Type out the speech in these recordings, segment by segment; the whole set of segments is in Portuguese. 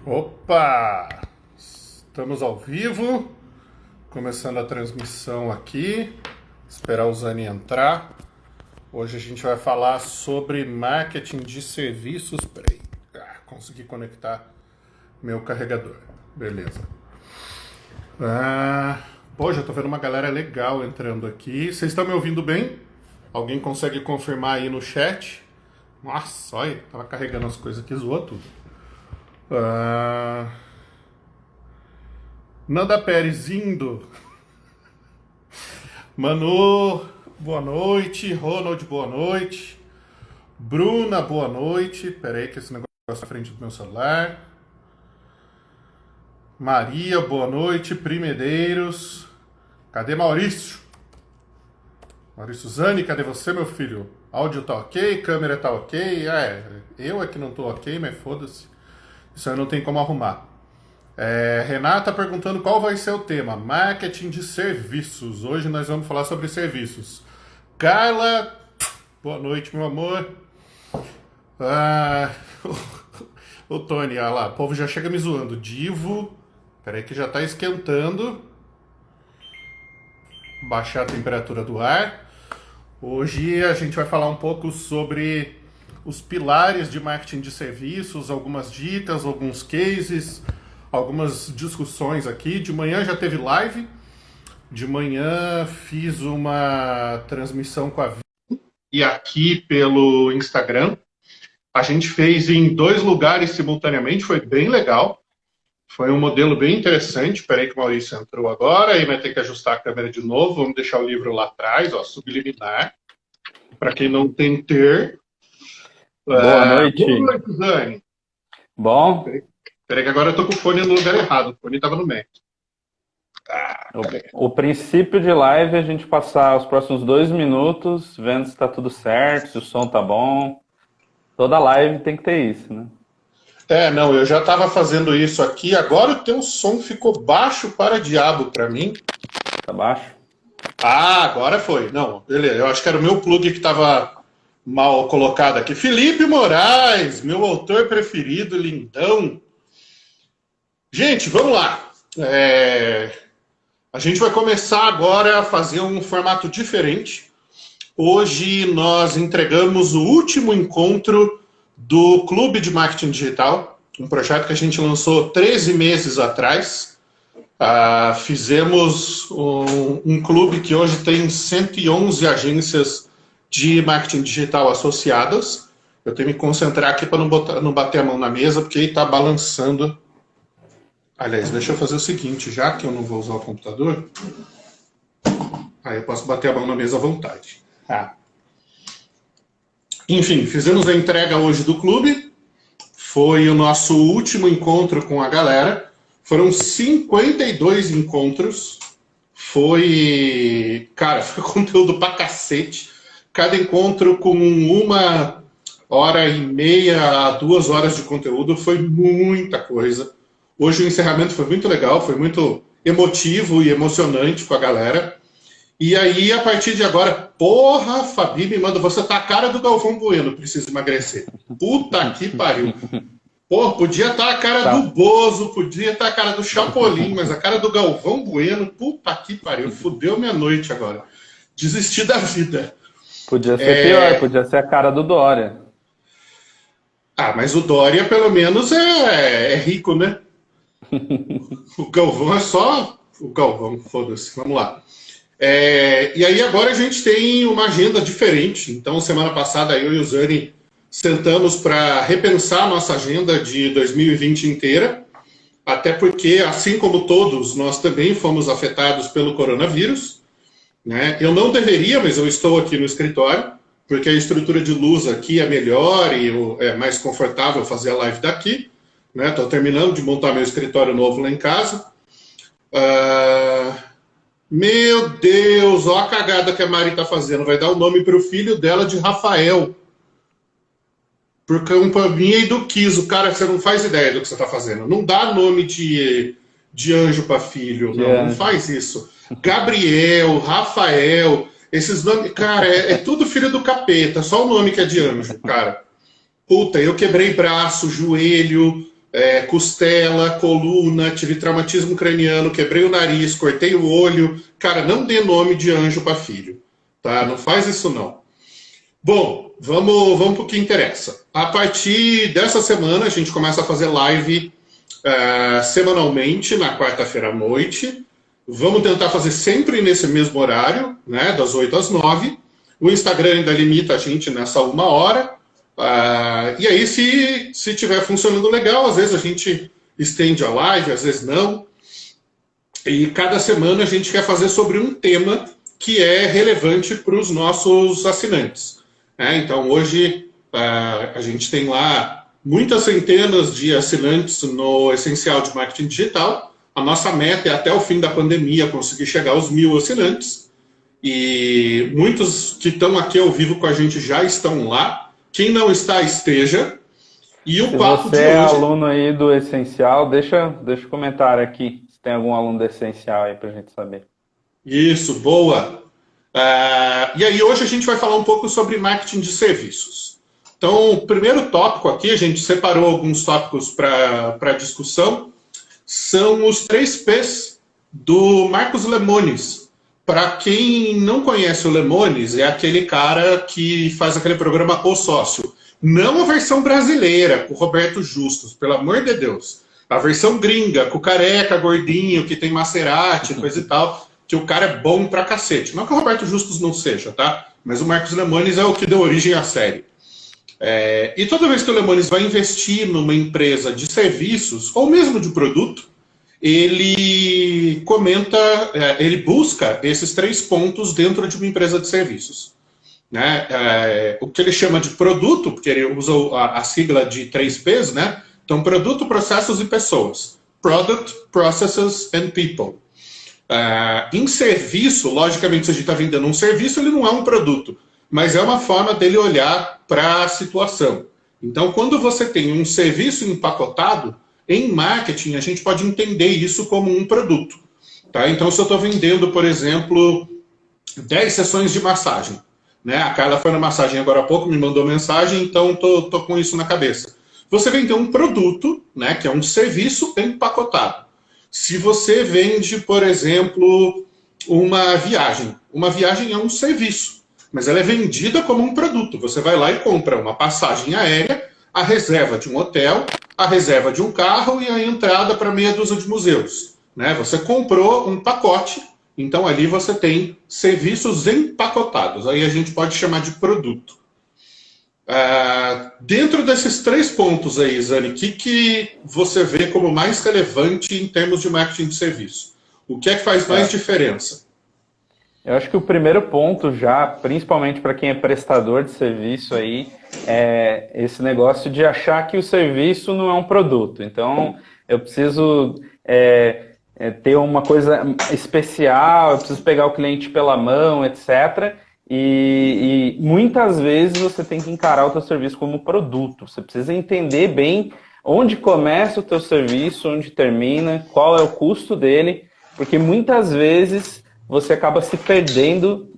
Opa! Estamos ao vivo, começando a transmissão aqui. Esperar o Zani entrar. Hoje a gente vai falar sobre marketing de serviços. Peraí, consegui conectar meu carregador. Beleza. Já tô vendo uma galera legal entrando aqui. Vocês estão me ouvindo bem? Alguém consegue confirmar aí no chat? Nossa, olha, tava carregando as coisas aqui, zoou tudo. Nanda Pérez indo. Manu, boa noite. Ronald, boa noite. Bruna, boa noite. Peraí que esse negócio tá na frente do meu celular. Maria, boa noite. Primedeiros. Cadê Maurício? Maurício Zani, cadê você, meu filho? Áudio tá ok, câmera tá ok. Eu é que não tô ok, mas foda-se. Isso aí não tem como arrumar. Renata perguntando qual vai ser o tema. Marketing de serviços. Hoje nós vamos falar sobre serviços. Carla, boa noite, meu amor. O Tony, olha lá, o povo já chega me zoando. Divo, peraí que já tá esquentando. Baixar a temperatura do ar. Hoje a gente vai falar um pouco sobre os pilares de marketing de serviços, algumas dicas, alguns cases, algumas discussões aqui. De manhã já teve live. De manhã fiz uma transmissão com a Vi e aqui pelo Instagram. A gente fez em 2 lugares simultaneamente, foi bem legal. Foi um modelo bem interessante. Espera aí que o Maurício entrou agora e vai ter que ajustar a câmera de novo. Vamos deixar o livro lá atrás, ó, subliminar. Para quem não tem ter. Boa noite. Boa noite, Dani. Bom? Peraí que agora eu tô com o fone no lugar errado. O fone estava no Mac. O princípio de live é a gente passar os próximos 2 minutos vendo se está tudo certo, se o som tá bom. Toda live tem que ter isso, né? Não, eu já estava fazendo isso aqui. Agora o teu som ficou baixo para diabo para mim. Tá baixo? Agora foi. Não, beleza. Eu acho que era o meu plug que estava mal colocado aqui. Felipe Moraes, meu autor preferido, lindão. Gente, vamos lá. A gente vai começar agora a fazer um formato diferente. Hoje nós entregamos o último encontro do Clube de Marketing Digital, um projeto que a gente lançou 13 meses atrás. Fizemos um clube que hoje tem 111 agências de marketing digital associadas. Eu tenho que me concentrar aqui para não bater a mão na mesa, porque ele está balançando. Aliás, deixa eu fazer o seguinte, já que eu não vou usar o computador, aí eu posso bater a mão na mesa à vontade. Enfim, fizemos a entrega hoje do clube. Foi o nosso último encontro com a galera. Foram 52 encontros. Foi conteúdo pra cacete. Cada encontro com 1h30 a 2 horas de conteúdo. Foi muita coisa. Hoje o encerramento foi muito legal, foi muito emotivo e emocionante com a galera. E aí, a partir de agora, porra, Fabi me manda, você tá a cara do Galvão Bueno, precisa emagrecer. Puta que pariu. Porra, podia estar a cara do Bozo, podia estar a cara do Chapolin, mas a cara do Galvão Bueno, puta que pariu, fudeu minha noite agora. Desisti da vida. Podia ser pior, podia ser a cara do Dória. Mas o Dória, pelo menos, é rico, né? O Galvão é só o Galvão, foda-se, vamos lá. E aí agora a gente tem uma agenda diferente. Então, semana passada eu e o Zani sentamos para repensar a nossa agenda de 2020 inteira, até porque, assim como todos, nós também fomos afetados pelo coronavírus, né? Eu não deveria, mas eu estou aqui no escritório, porque a estrutura de luz aqui é melhor e é mais confortável fazer a live daqui, né? Estou terminando de montar meu escritório novo lá em casa. Meu Deus, olha a cagada que a Mari está fazendo. Vai dar o nome para o filho dela de Rafael. Por companhia e do Kiso. Cara, você não faz ideia do que você está fazendo. Não dá nome de anjo para filho. Não faz isso. Gabriel, Rafael, esses nomes... Cara, é tudo filho do capeta. Só o nome que é de anjo, cara. Puta, eu quebrei braço, joelho, costela, coluna, tive traumatismo craniano, quebrei o nariz, cortei o olho. Cara, não dê nome de anjo para filho, tá? Não faz isso não. Bom, vamos para o que interessa. A partir dessa semana, a gente começa a fazer live semanalmente, na quarta-feira à noite. Vamos tentar fazer sempre nesse mesmo horário, né, das 8 às 9. O Instagram ainda limita a gente nessa 1 hora. E aí, se estiver funcionando legal, às vezes a gente estende a live, às vezes não. E cada semana a gente quer fazer sobre um tema que é relevante para os nossos assinantes. Então, hoje, a gente tem lá muitas centenas de assinantes no Essencial de Marketing Digital. A nossa meta é, até o fim da pandemia, conseguir chegar aos 1.000 assinantes. E muitos que estão aqui ao vivo com a gente já estão lá. Quem não está, esteja. E o papo de hoje... Se você é aluno aí do Essencial, deixa um comentário aqui, se tem algum aluno do Essencial aí para a gente saber. Isso, boa. E aí hoje a gente vai falar um pouco sobre marketing de serviços. Então, o primeiro tópico aqui, a gente separou alguns tópicos para discussão, são os 3 P's do Marcos Lemonis. Para quem não conhece o Lemonis, é aquele cara que faz aquele programa O Sócio. Não a versão brasileira, com o Roberto Justus, pelo amor de Deus. A versão gringa, com o careca, gordinho, que tem Maserati, coisa e tal, que o cara é bom pra cacete. Não que o Roberto Justus não seja, tá? Mas o Marcos Lemonis é o que deu origem à série. E toda vez que o Lemonis vai investir numa empresa de serviços, ou mesmo de produto, ele comenta, ele busca esses 3 pontos dentro de uma empresa de serviços. Né? O que ele chama de produto, porque ele usa a sigla de 3 P's, né? Então, produto, processos e pessoas. Product, processes and people. Em serviço, logicamente, se a gente está vendendo um serviço, ele não é um produto, mas é uma forma dele olhar para a situação. Então, quando você tem um serviço empacotado, em marketing, a gente pode entender isso como um produto. Tá? Então, se eu estou vendendo, por exemplo, 10 sessões de massagem, né? A Carla foi na massagem agora há pouco, me mandou mensagem, então estou com isso na cabeça. Você vendeu um produto, né, que é um serviço empacotado. Se você vende, por exemplo, uma viagem é um serviço, mas ela é vendida como um produto. Você vai lá e compra uma passagem aérea, a reserva de um hotel, a reserva de um carro e a entrada para meia dúzia de museus. Né? Você comprou um pacote, então ali você tem serviços empacotados. Aí a gente pode chamar de produto. Dentro desses 3 pontos aí, Zani, o que você vê como mais relevante em termos de marketing de serviço? O que é que faz mais diferença? Eu acho que o primeiro ponto já, principalmente para quem é prestador de serviço aí, é esse negócio de achar que o serviço não é um produto. Então, eu preciso ter uma coisa especial, eu preciso pegar o cliente pela mão, etc., e muitas vezes você tem que encarar o teu serviço como produto. Você precisa entender bem onde começa o teu serviço, onde termina, qual é o custo dele, porque muitas vezes você acaba se perdendo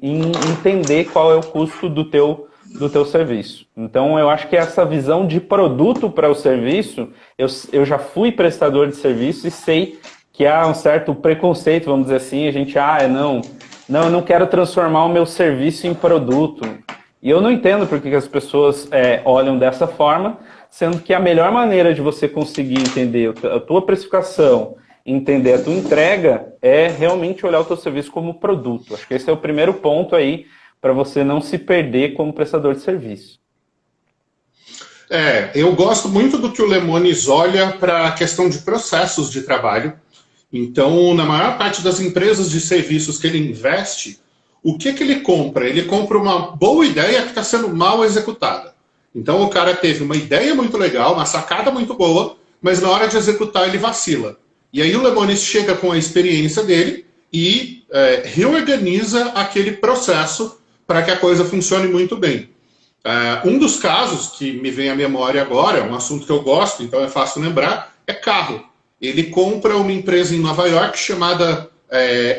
em entender qual é o custo do teu serviço. Então, eu acho que essa visão de produto para o serviço, eu já fui prestador de serviço e sei que há um certo preconceito, vamos dizer assim, a gente, eu não quero transformar o meu serviço em produto. E eu não entendo por que as pessoas olham dessa forma, sendo que a melhor maneira de você conseguir entender a tua precificação, entender a tua entrega, é realmente olhar o teu serviço como produto. Acho que esse é o primeiro ponto aí para você não se perder como prestador de serviço. Eu gosto muito do que o Lemonis olha para a questão de processos de trabalho. Então, na maior parte das empresas de serviços que ele investe, o que ele compra? Ele compra uma boa ideia que está sendo mal executada. Então, o cara teve uma ideia muito legal, uma sacada muito boa, mas na hora de executar ele vacila. E aí o Lemonis chega com a experiência dele e reorganiza aquele processo para que a coisa funcione muito bem. Um dos casos que me vem à memória agora, é um assunto que eu gosto, então é fácil lembrar, é carro. Ele compra uma empresa em Nova York chamada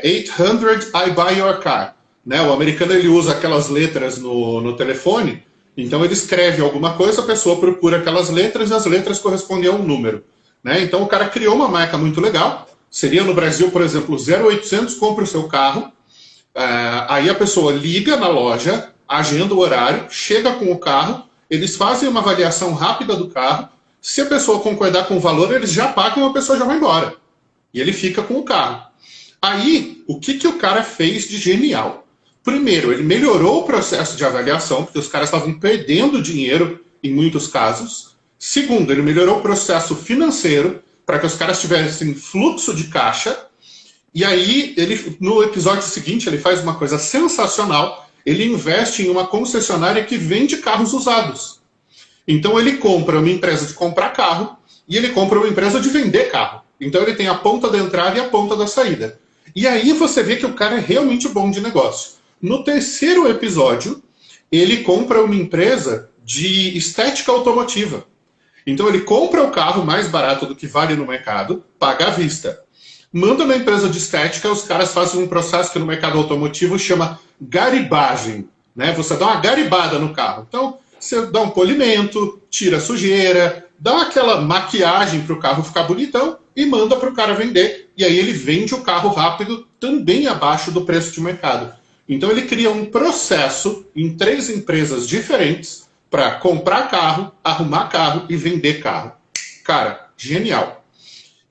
800 I Buy Your Car. Né? O americano ele usa aquelas letras no telefone Então ele escreve alguma coisa, a pessoa procura aquelas letras e as letras correspondem a um número. Né? Então o cara criou uma marca muito legal. Seria no Brasil, por exemplo, 0800, compra o seu carro. Aí a pessoa liga na loja, agenda o horário, chega com o carro, eles fazem uma avaliação rápida do carro. Se a pessoa concordar com o valor, eles já pagam e a pessoa já vai embora. E ele fica com o carro. Aí, o que o cara fez de genial? Primeiro, ele melhorou o processo de avaliação, porque os caras estavam perdendo dinheiro em muitos casos. Segundo, ele melhorou o processo financeiro, para que os caras tivessem fluxo de caixa. E aí, ele, no episódio seguinte, ele faz uma coisa sensacional. Ele investe em uma concessionária que vende carros usados. Então, ele compra uma empresa de comprar carro e ele compra uma empresa de vender carro. Então, ele tem a ponta da entrada e a ponta da saída. E aí você vê que o cara é realmente bom de negócio. No terceiro episódio, ele compra uma empresa de estética automotiva. Então ele compra o carro mais barato do que vale no mercado, paga à vista. Manda na empresa de estética, os caras fazem um processo que no mercado automotivo chama garibagem. Né? Você dá uma garibada no carro. Então você dá um polimento, tira a sujeira, dá aquela maquiagem para o carro ficar bonitão e manda para o cara vender. E aí ele vende o carro rápido, também abaixo do preço de mercado. Então ele cria um processo em 3 empresas diferentes para comprar carro, arrumar carro e vender carro. Cara, genial.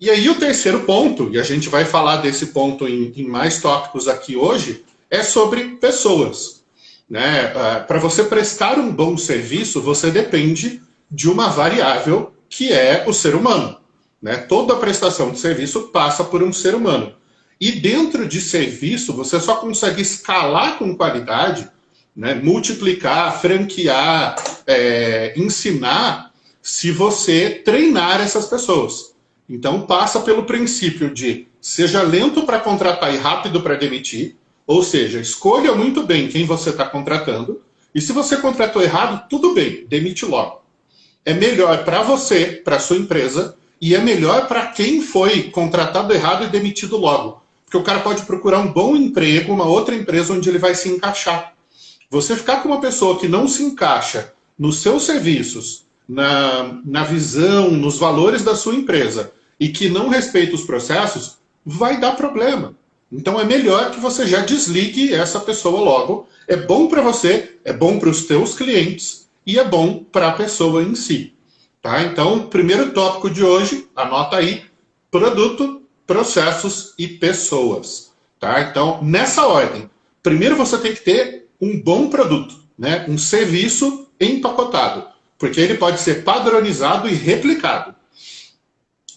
E aí o terceiro ponto, e a gente vai falar desse ponto em mais tópicos aqui hoje, é sobre pessoas. Né? Para você prestar um bom serviço, você depende de uma variável que é o ser humano. Né? Toda prestação de serviço passa por um ser humano. E dentro de serviço, você só consegue escalar com qualidade, né? Multiplicar, franquear, ensinar, se você treinar essas pessoas. Então passa pelo princípio de seja lento para contratar e rápido para demitir, ou seja, escolha muito bem quem você está contratando, e se você contratou errado, tudo bem, demite logo. É melhor para você, para a sua empresa, e é melhor para quem foi contratado errado e demitido logo. Porque o cara pode procurar um bom emprego, uma outra empresa onde ele vai se encaixar. Você ficar com uma pessoa que não se encaixa nos seus serviços, na visão, nos valores da sua empresa, e que não respeita os processos, vai dar problema. Então é melhor que você já desligue essa pessoa logo. É bom para você, é bom para os teus clientes e é bom para a pessoa em si. Tá? Então, primeiro tópico de hoje, anota aí, produto, processos e pessoas. Tá? Então, nessa ordem, primeiro você tem que ter um bom produto, né? Um serviço empacotado, porque ele pode ser padronizado e replicado.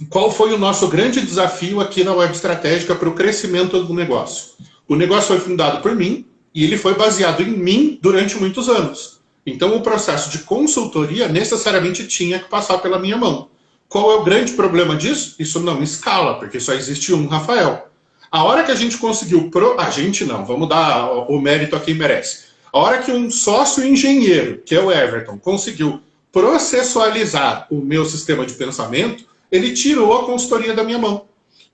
Qual foi o nosso grande desafio aqui na Web Estratégica para o crescimento do negócio? O negócio foi fundado por mim e ele foi baseado em mim durante muitos anos. Então o processo de consultoria necessariamente tinha que passar pela minha mão. Qual é o grande problema disso? Isso não escala, porque só existe um Rafael. A hora que a gente conseguiu... A gente não, vamos dar o mérito a quem merece. A hora que um sócio engenheiro, que é o Everton, conseguiu processualizar o meu sistema de pensamento, ele tirou a consultoria da minha mão.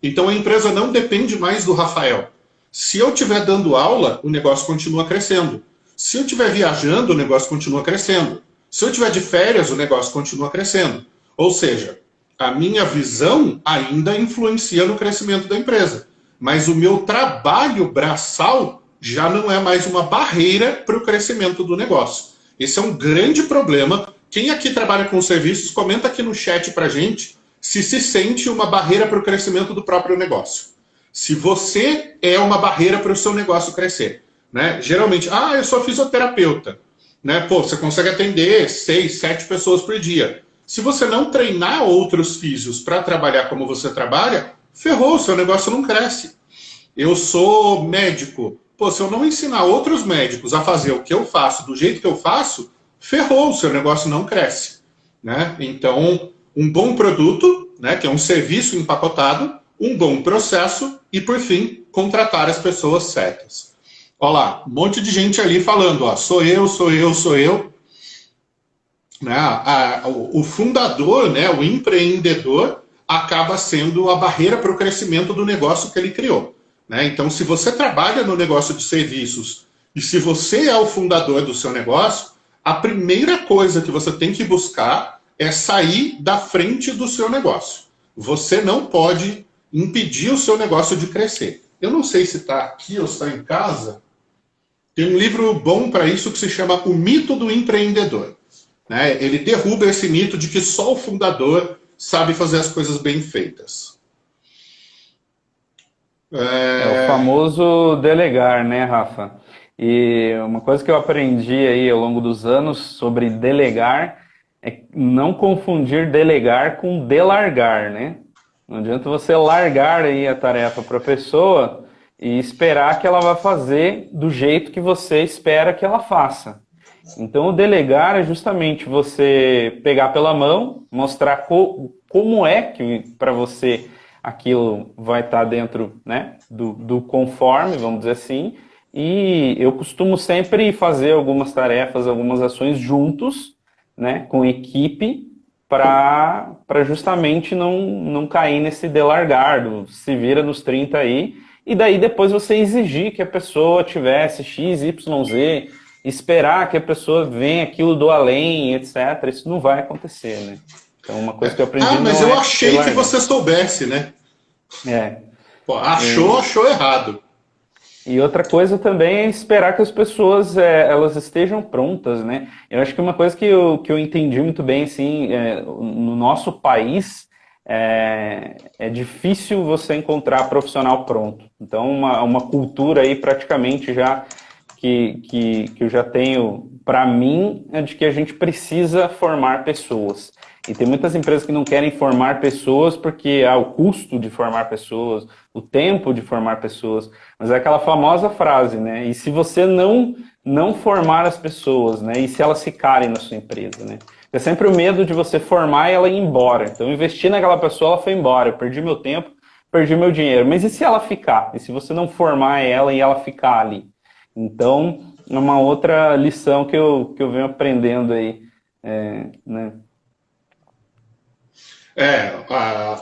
Então a empresa não depende mais do Rafael. Se eu estiver dando aula, o negócio continua crescendo. Se eu estiver viajando, o negócio continua crescendo. Se eu estiver de férias, o negócio continua crescendo. Ou seja, a minha visão ainda influencia no crescimento da empresa. Mas o meu trabalho braçal já não é mais uma barreira para o crescimento do negócio. Esse é um grande problema. Quem aqui trabalha com serviços, comenta aqui no chat para a gente se sente uma barreira para o crescimento do próprio negócio. Se você é uma barreira para o seu negócio crescer. Né? Geralmente, eu sou fisioterapeuta. Né? Pô, você consegue atender 6, 7 pessoas por dia. Se você não treinar outros físios para trabalhar como você trabalha, ferrou, seu negócio não cresce. Eu sou médico. Pô, se eu não ensinar outros médicos a fazer o que eu faço, do jeito que eu faço, ferrou, seu negócio não cresce. Né? Então, um bom produto, né, que é um serviço empacotado, um bom processo e, por fim, contratar as pessoas certas. Olha lá, um monte de gente ali falando, ó, sou eu. Né? O fundador, né, o empreendedor, acaba sendo a barreira para o crescimento do negócio que ele criou. Né? Então, se você trabalha no negócio de serviços e se você é o fundador do seu negócio, a primeira coisa que você tem que buscar é sair da frente do seu negócio. Você não pode impedir o seu negócio de crescer. Eu não sei se está aqui ou está em casa. Tem um livro bom para isso que se chama O Mito do Empreendedor. Né? Ele derruba esse mito de que só o fundador sabe fazer as coisas bem feitas. É o famoso delegar, né, Rafa? E uma coisa que eu aprendi aí ao longo dos anos sobre delegar é não confundir delegar com delargar, né? Não adianta você largar aí a tarefa para a pessoa e esperar que ela vá fazer do jeito que você espera que ela faça. Então, o delegar é justamente você pegar pela mão, mostrar como é que para você aquilo vai estar dentro, né, do conforme, vamos dizer assim. E eu costumo sempre fazer algumas tarefas, algumas ações juntos, né, com equipe, para justamente não cair nesse delargar, se vira nos 30 aí, e daí depois você exigir que a pessoa tivesse X, Y, Z, esperar que a pessoa venha aquilo do além, etc. Isso não vai acontecer, né? Então, uma coisa que eu aprendi mas eu achei que você soubesse, né? Pô, achou errado. E outra coisa também é esperar que as pessoas elas estejam prontas, né? Eu acho que uma coisa que eu entendi muito bem, assim, no nosso país, é difícil você encontrar profissional pronto. Então, uma cultura aí praticamente já que eu já tenho para mim é de que a gente precisa formar pessoas. E tem muitas empresas que não querem formar pessoas porque há o custo de formar pessoas, o tempo de formar pessoas. Mas é aquela famosa frase, né? E se você não formar as pessoas, né? E se elas ficarem na sua empresa, né? É sempre o medo de você formar e ela ir embora. Então, investir naquela pessoa, ela foi embora. Eu perdi meu tempo, perdi meu dinheiro. Mas e se ela ficar? E se você não formar ela e ela ficar ali? Então, é uma outra lição que eu venho aprendendo aí, né?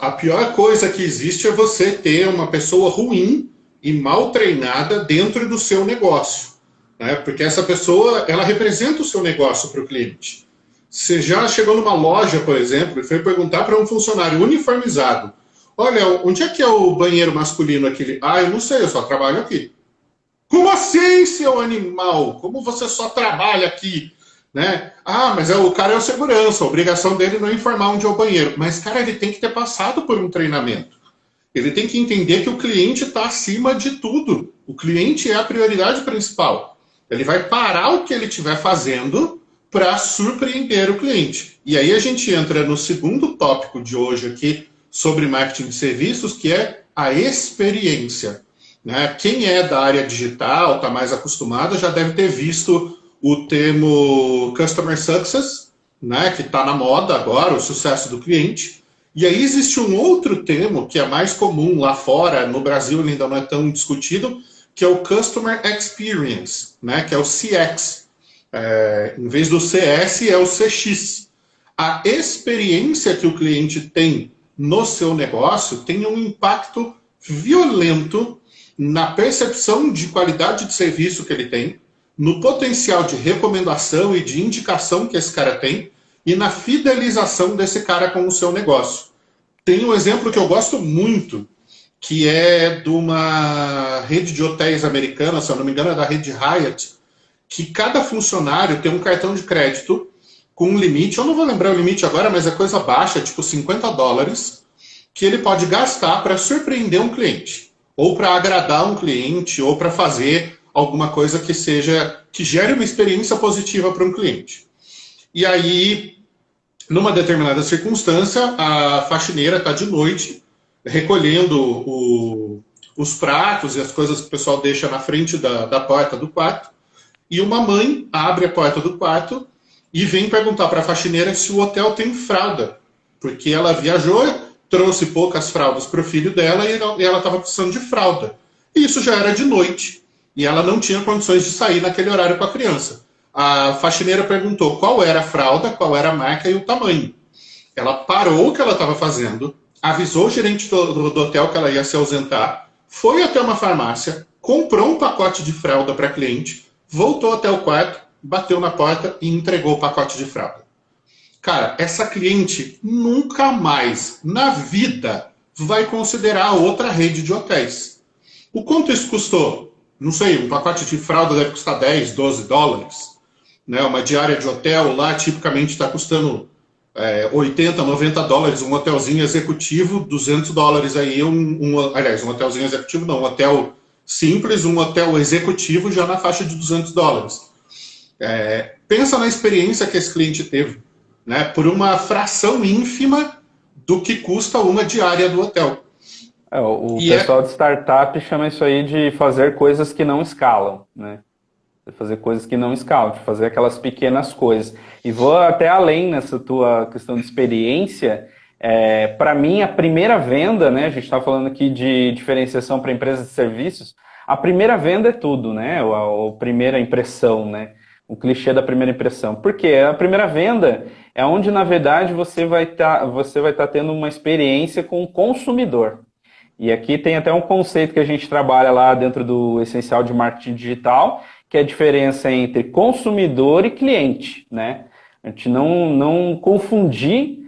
A pior coisa que existe é você ter uma pessoa ruim e mal treinada dentro do seu negócio, né? Porque essa pessoa, ela representa o seu negócio para o cliente. Você já chegou numa loja, por exemplo, e foi perguntar para um funcionário uniformizado: olha, onde é que é o banheiro masculino aqui? Ah, eu não sei, eu só trabalho aqui. Como assim, seu animal? Como você só trabalha aqui? Né? Ah, mas o cara é o segurança, a obrigação dele não é informar onde é o banheiro. Mas, cara, ele tem que ter passado por um treinamento. Ele tem que entender que o cliente está acima de tudo. O cliente é a prioridade principal. Ele vai parar o que ele estiver fazendo para surpreender o cliente. E aí a gente entra no segundo tópico de hoje aqui sobre marketing de serviços, que é a experiência. Né? Quem é da área digital, está mais acostumado, já deve ter visto o termo Customer Success, né, que está na moda agora, o sucesso do cliente. E aí existe um outro termo que é mais comum lá fora, no Brasil ele ainda não é tão discutido, que é o Customer Experience, né, que é o CX. Em vez do CS, é o CX. A experiência que o cliente tem no seu negócio tem um impacto violento na percepção de qualidade de serviço que ele tem, no potencial de recomendação e de indicação que esse cara tem e na fidelização desse cara com o seu negócio. Tem um exemplo que eu gosto muito, que é de uma rede de hotéis americana, se eu não me engano é da rede Hyatt, que cada funcionário tem um cartão de crédito com um limite, eu não vou lembrar o limite agora, mas é coisa baixa, tipo $50, que ele pode gastar para surpreender um cliente, ou para agradar um cliente, ou para fazer alguma coisa que gere uma experiência positiva para um cliente. E aí, numa determinada circunstância, a faxineira está de noite recolhendo os pratos e as coisas que o pessoal deixa na frente da porta do quarto, e uma mãe abre a porta do quarto e vem perguntar para a faxineira se o hotel tem fralda, porque ela viajou, trouxe poucas fraldas para o filho dela e ela estava precisando de fralda. E isso já era de noite. E ela não tinha condições de sair naquele horário com a criança. A faxineira perguntou qual era a fralda, qual era a marca e o tamanho. Ela parou o que ela estava fazendo, avisou o gerente do hotel que ela ia se ausentar, foi até uma farmácia, comprou um pacote de fralda para cliente, voltou até o quarto, bateu na porta e entregou o pacote de fralda. Cara, essa cliente nunca mais na vida vai considerar outra rede de hotéis. O quanto isso custou? Não sei, um pacote de fralda deve custar 10, 12 dólares. Né? Uma diária de hotel lá tipicamente está custando 80, 90 dólares. Um hotelzinho executivo, 200 dólares aí. Aliás, um hotelzinho executivo não, um hotel simples, um hotel executivo já na faixa de 200 dólares. Pensa na experiência que esse cliente teve, né? Por uma fração ínfima do que custa uma diária do hotel. O pessoal de startup chama isso aí de fazer coisas que não escalam, né? Fazer coisas que não escalam, de fazer aquelas pequenas coisas. E vou até além nessa tua questão de experiência. Para mim, a primeira venda, né? A gente está falando aqui de diferenciação para empresas de serviços. A primeira venda é tudo, né? A primeira impressão, né? O clichê da primeira impressão. Porque a primeira venda é onde, na verdade, você vai tá tendo uma experiência com o consumidor. E aqui tem até um conceito que a gente trabalha lá dentro do Essencial de Marketing Digital, que é a diferença entre consumidor e cliente, né? A gente não confundir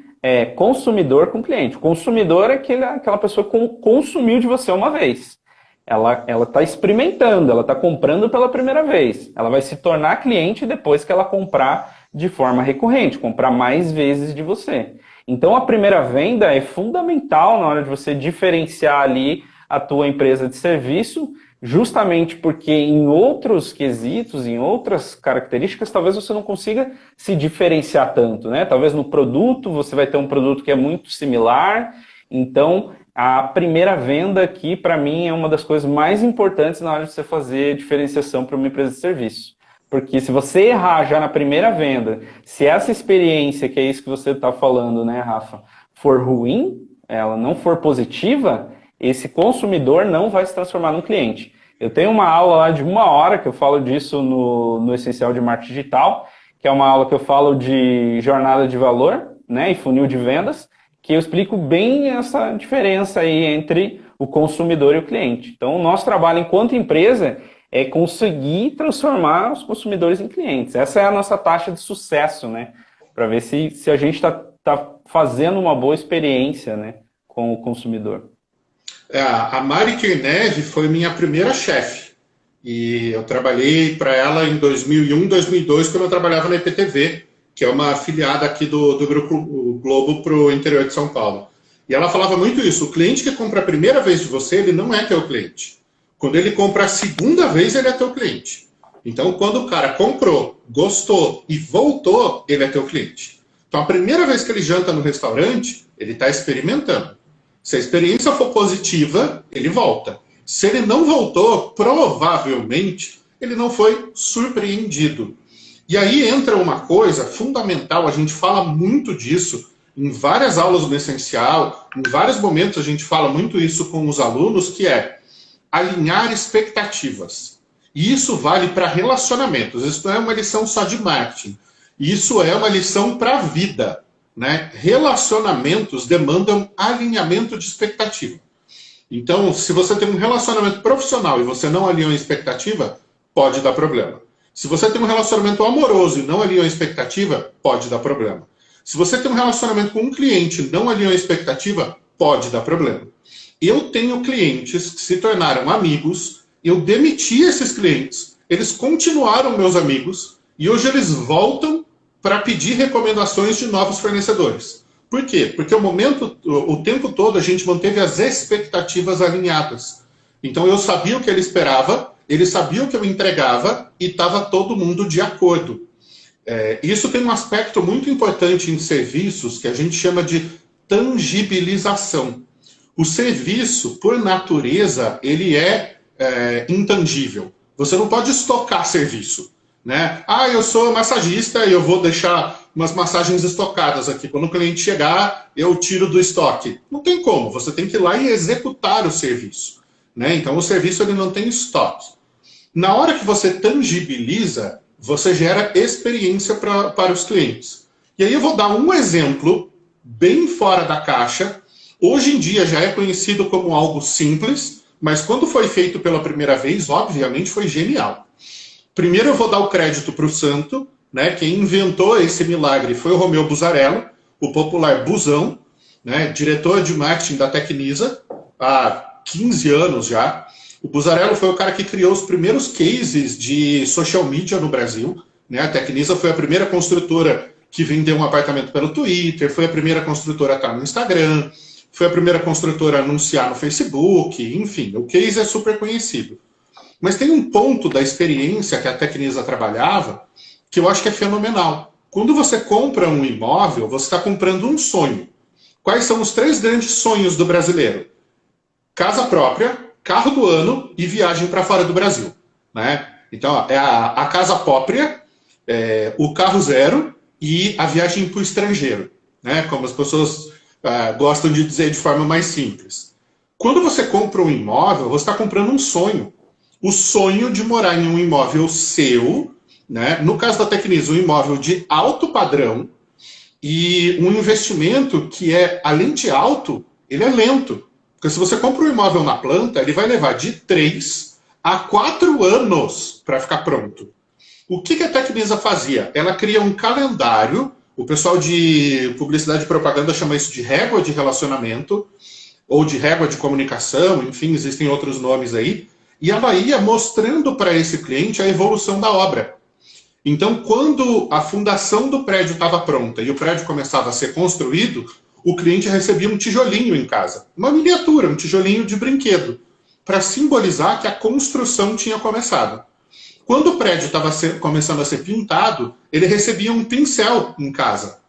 consumidor com cliente. O consumidor é aquela pessoa que consumiu de você uma vez. Ela está experimentando, ela está comprando pela primeira vez. Ela vai se tornar cliente depois que ela comprar de forma recorrente, comprar mais vezes de você. Então, a primeira venda é fundamental na hora de você diferenciar ali a tua empresa de serviço, justamente porque em outros quesitos, em outras características, talvez você não consiga se diferenciar tanto, né? Talvez no produto, você vai ter um produto que é muito similar. Então, a primeira venda aqui, para mim, é uma das coisas mais importantes na hora de você fazer diferenciação para uma empresa de serviço. Porque se você errar já na primeira venda, se essa experiência, que é isso que você está falando, né, Rafa, for ruim, ela não for positiva, esse consumidor não vai se transformar num cliente. Eu tenho uma aula lá de 1 hora, que eu falo disso no Essencial de Marketing Digital, que é uma aula que eu falo de jornada de valor, né, e funil de vendas, que eu explico bem essa diferença aí entre o consumidor e o cliente. Então, o nosso trabalho enquanto empresa é conseguir transformar os consumidores em clientes. Essa é a nossa taxa de sucesso, né? Para ver se a gente tá fazendo uma boa experiência, né, com o consumidor. A Mari Kirnev foi minha primeira chefe. E eu trabalhei para ela em 2001, 2002, quando eu trabalhava na IPTV, que é uma afiliada aqui do Grupo Globo para o interior de São Paulo. E ela falava muito isso: o cliente que compra a primeira vez de você, ele não é teu cliente. Quando ele compra a segunda vez, ele é teu cliente. Então, quando o cara comprou, gostou e voltou, ele é teu cliente. Então, a primeira vez que ele janta no restaurante, ele está experimentando. Se a experiência for positiva, ele volta. Se ele não voltou, provavelmente, ele não foi surpreendido. E aí entra uma coisa fundamental, a gente fala muito disso em várias aulas do Essencial, em vários momentos a gente fala muito isso com os alunos, que é alinhar expectativas. E isso vale para relacionamentos. Isso não é uma lição só de marketing. Isso é uma lição para a vida, né? Relacionamentos demandam alinhamento de expectativa. Então, se você tem um relacionamento profissional e você não alinha a expectativa, pode dar problema. Se você tem um relacionamento amoroso e não alinha a expectativa, pode dar problema. Se você tem um relacionamento com um cliente e não alinha a expectativa, pode dar problema. Eu tenho clientes que se tornaram amigos, eu demiti esses clientes, eles continuaram meus amigos e hoje eles voltam para pedir recomendações de novos fornecedores. Por quê? Porque o tempo todo a gente manteve as expectativas alinhadas. Então eu sabia o que ele esperava, ele sabia o que eu entregava e estava todo mundo de acordo. Isso tem um aspecto muito importante em serviços que a gente chama de tangibilização. O serviço, por natureza, ele é intangível. Você não pode estocar serviço, né? Eu sou massagista e eu vou deixar umas massagens estocadas aqui. Quando o cliente chegar, eu tiro do estoque. Não tem como. Você tem que ir lá e executar o serviço, né? Então, o serviço ele não tem estoque. Na hora que você tangibiliza, você gera experiência para os clientes. E aí eu vou dar um exemplo bem fora da caixa. Hoje em dia já é conhecido como algo simples, mas quando foi feito pela primeira vez, obviamente foi genial. Primeiro eu vou dar o crédito para o santo, né? Quem inventou esse milagre foi o Romeu Buzarello, o popular Buzão, né? Diretor de marketing da Tecnisa, há 15 anos já. O Buzarello foi o cara que criou os primeiros cases de social media no Brasil, né? A Tecnisa foi a primeira construtora que vendeu um apartamento pelo Twitter, foi a primeira construtora a estar no Instagram, foi a primeira construtora a anunciar no Facebook, enfim, o case é super conhecido. Mas tem um ponto da experiência que a Tecnisa trabalhava que eu acho que é fenomenal. Quando você compra um imóvel, você está comprando um sonho. Quais são os 3 grandes sonhos do brasileiro? Casa própria, carro do ano e viagem para fora do Brasil. Né? Então, ó, é a casa própria, o carro zero e a viagem para o estrangeiro. Né? Como as pessoas gostam de dizer de forma mais simples. Quando você compra um imóvel, você está comprando um sonho. O sonho de morar em um imóvel seu, né? No caso da Tecnisa, um imóvel de alto padrão e um investimento que é, além de alto, ele é lento. Porque se você compra um imóvel na planta, ele vai levar de 3 a 4 anos para ficar pronto. O que a Tecnisa fazia? Ela cria um calendário, o pessoal de publicidade e propaganda chama isso de régua de relacionamento, ou de régua de comunicação, enfim, existem outros nomes aí, e ela ia mostrando para esse cliente a evolução da obra. Então, quando a fundação do prédio estava pronta e o prédio começava a ser construído, o cliente recebia um tijolinho em casa, uma miniatura, um tijolinho de brinquedo, para simbolizar que a construção tinha começado. Quando o prédio estava começando a ser pintado, ele recebia um pincel em casa,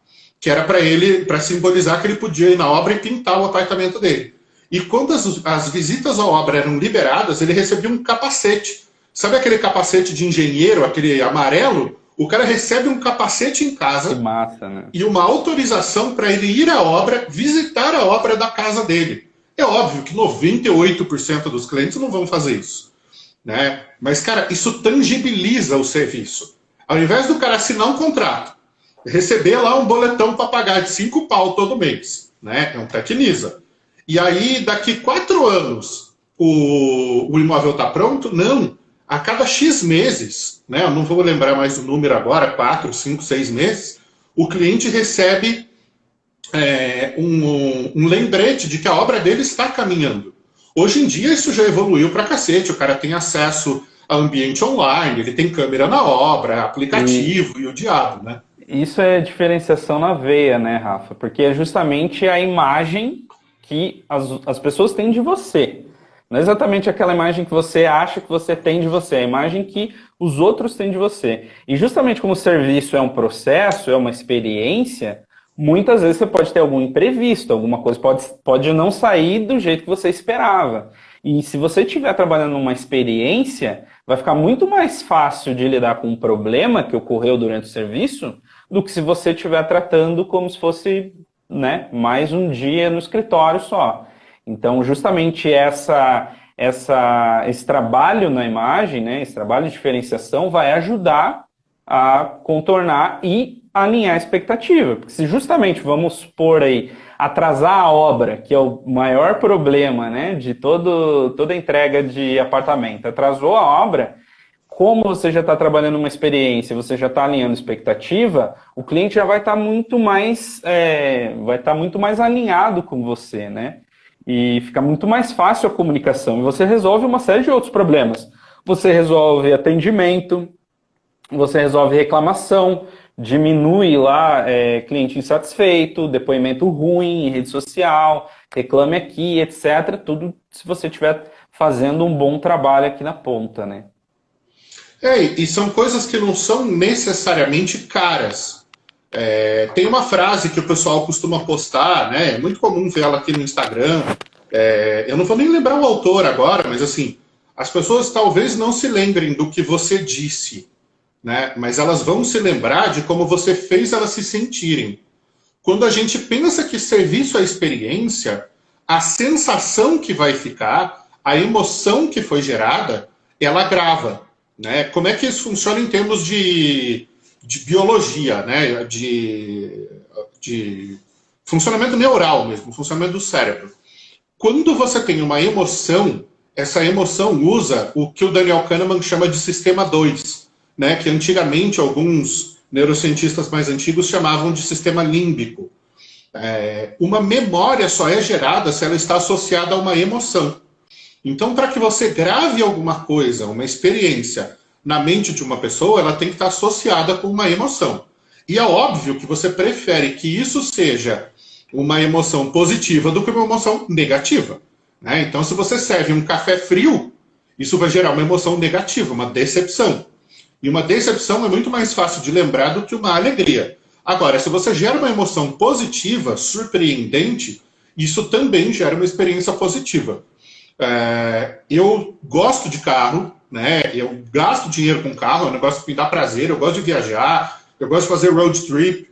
que era para simbolizar que ele podia ir na obra e pintar o apartamento dele. E quando as visitas à obra eram liberadas, ele recebia um capacete. Sabe aquele capacete de engenheiro, aquele amarelo? O cara recebe um capacete em casa. Que massa, né? E uma autorização para ele ir à obra, visitar a obra da casa dele. É óbvio que 98% dos clientes não vão fazer isso. Né? Mas, cara, isso tangibiliza o serviço. Ao invés do cara assinar um contrato, receber lá um boletão para pagar de 5 pau todo mês, né? É um Tecnisa. E aí, daqui 4 anos, o imóvel está pronto? Não. A cada X meses, né? Eu não vou lembrar mais o número agora, 4, 5, 6 meses, o cliente recebe um lembrete de que a obra dele está caminhando. Hoje em dia isso já evoluiu pra cacete, o cara tem acesso a ambiente online, ele tem câmera na obra, aplicativo e o diabo, né? Isso é diferenciação na veia, né, Rafa? Porque é justamente a imagem que as pessoas têm de você. Não é exatamente aquela imagem que você acha que você tem de você, é a imagem que os outros têm de você. E justamente como o serviço é um processo, é uma experiência, muitas vezes você pode ter algum imprevisto, alguma coisa pode não sair do jeito que você esperava. E se você estiver trabalhando numa experiência, vai ficar muito mais fácil de lidar com um problema que ocorreu durante o serviço do que se você estiver tratando como se fosse, né, mais um dia no escritório só. Então, justamente esse trabalho na imagem, né, esse trabalho de diferenciação vai ajudar a contornar e alinhar a expectativa. Porque se justamente, vamos supor aí, atrasar a obra, que é o maior problema, né, de toda entrega de apartamento, atrasou a obra, como você já está trabalhando uma experiência, você já está alinhando expectativa, o cliente já vai estar muito mais alinhado com você, né? E fica muito mais fácil a comunicação. E você resolve uma série de outros problemas. Você resolve atendimento, você resolve reclamação, diminui lá cliente insatisfeito, depoimento ruim em rede social, reclame aqui, etc. Tudo se você estiver fazendo um bom trabalho aqui na ponta, né? E são coisas que não são necessariamente caras. Tem uma frase que o pessoal costuma postar, né? É muito comum ver ela aqui no Instagram. Eu não vou nem lembrar o autor agora, mas assim, as pessoas talvez não se lembrem do que você disse, né? Mas elas vão se lembrar de como você fez elas se sentirem. Quando a gente pensa que serviço é experiência, a sensação que vai ficar, a emoção que foi gerada, ela grava, né? Como é que isso funciona em termos de biologia, né? De funcionamento neural mesmo, funcionamento do cérebro. Quando você tem uma emoção, essa emoção usa o que o Daniel Kahneman chama de sistema 2. né, que antigamente alguns neurocientistas mais antigos chamavam de sistema límbico. Uma memória só é gerada se ela está associada a uma emoção. Então, para que você grave alguma coisa, uma experiência, na mente de uma pessoa, ela tem que estar associada com uma emoção. E é óbvio que você prefere que isso seja uma emoção positiva do que uma emoção negativa, né? Então, se você serve um café frio, isso vai gerar uma emoção negativa, uma decepção. E uma decepção é muito mais fácil de lembrar do que uma alegria. Agora, se você gera uma emoção positiva, surpreendente, isso também gera uma experiência positiva. Eu gosto de carro, né? Eu gasto dinheiro com carro, é um negócio que me dá prazer, eu gosto de viajar, eu gosto de fazer road trip.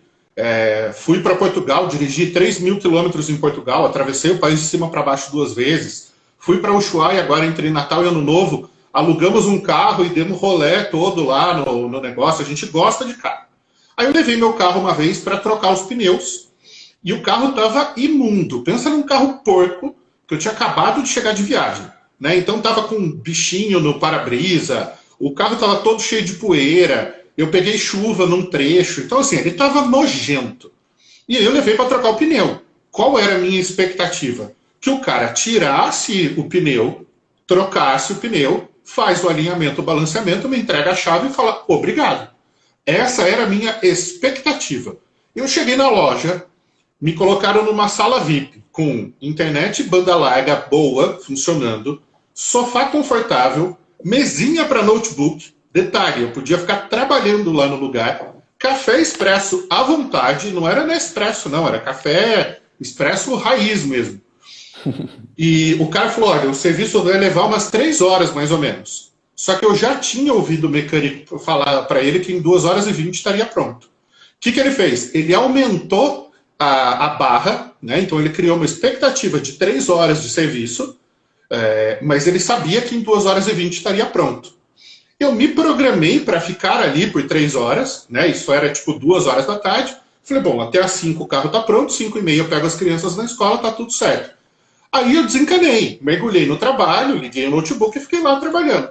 Fui para Portugal, dirigi 3.000 quilômetros em Portugal, atravessei o país de cima para baixo 2 vezes. Fui para Ushuaia agora entre Natal e Ano Novo, alugamos um carro e demos rolê todo lá no negócio. A gente gosta de carro. Aí eu levei meu carro uma vez para trocar os pneus e o carro estava imundo. Pensa num carro porco, que eu tinha acabado de chegar de viagem, né? Então estava com um bichinho no para-brisa, o carro estava todo cheio de poeira, eu peguei chuva num trecho, então assim, ele estava nojento. E aí eu levei para trocar o pneu. Qual era a minha expectativa? Que o cara tirasse o pneu, trocasse o pneu, faz o alinhamento, o balanceamento, me entrega a chave e fala, obrigado. Essa era a minha expectativa. Eu cheguei na loja, me colocaram numa sala VIP, com internet banda larga boa, funcionando, sofá confortável, mesinha para notebook, detalhe, eu podia ficar trabalhando lá no lugar, café expresso à vontade, não era Nespresso não, era café expresso raiz mesmo. E o cara falou, olha, o serviço vai levar umas 3 horas mais ou menos. Só que eu já tinha ouvido o mecânico falar para ele que em 2 horas e 20 estaria pronto. O que ele fez? Ele aumentou a barra, né? Então ele criou uma expectativa de 3 horas de serviço, mas ele sabia que em 2 horas e 20 estaria pronto. Eu me programei para ficar ali por 3 horas, né? Isso era tipo 2 horas da tarde. Falei, bom, até às 5 o carro está pronto, 5h30 eu pego as crianças na escola, tá tudo certo. Aí eu desencanei, mergulhei no trabalho, liguei o notebook e fiquei lá trabalhando.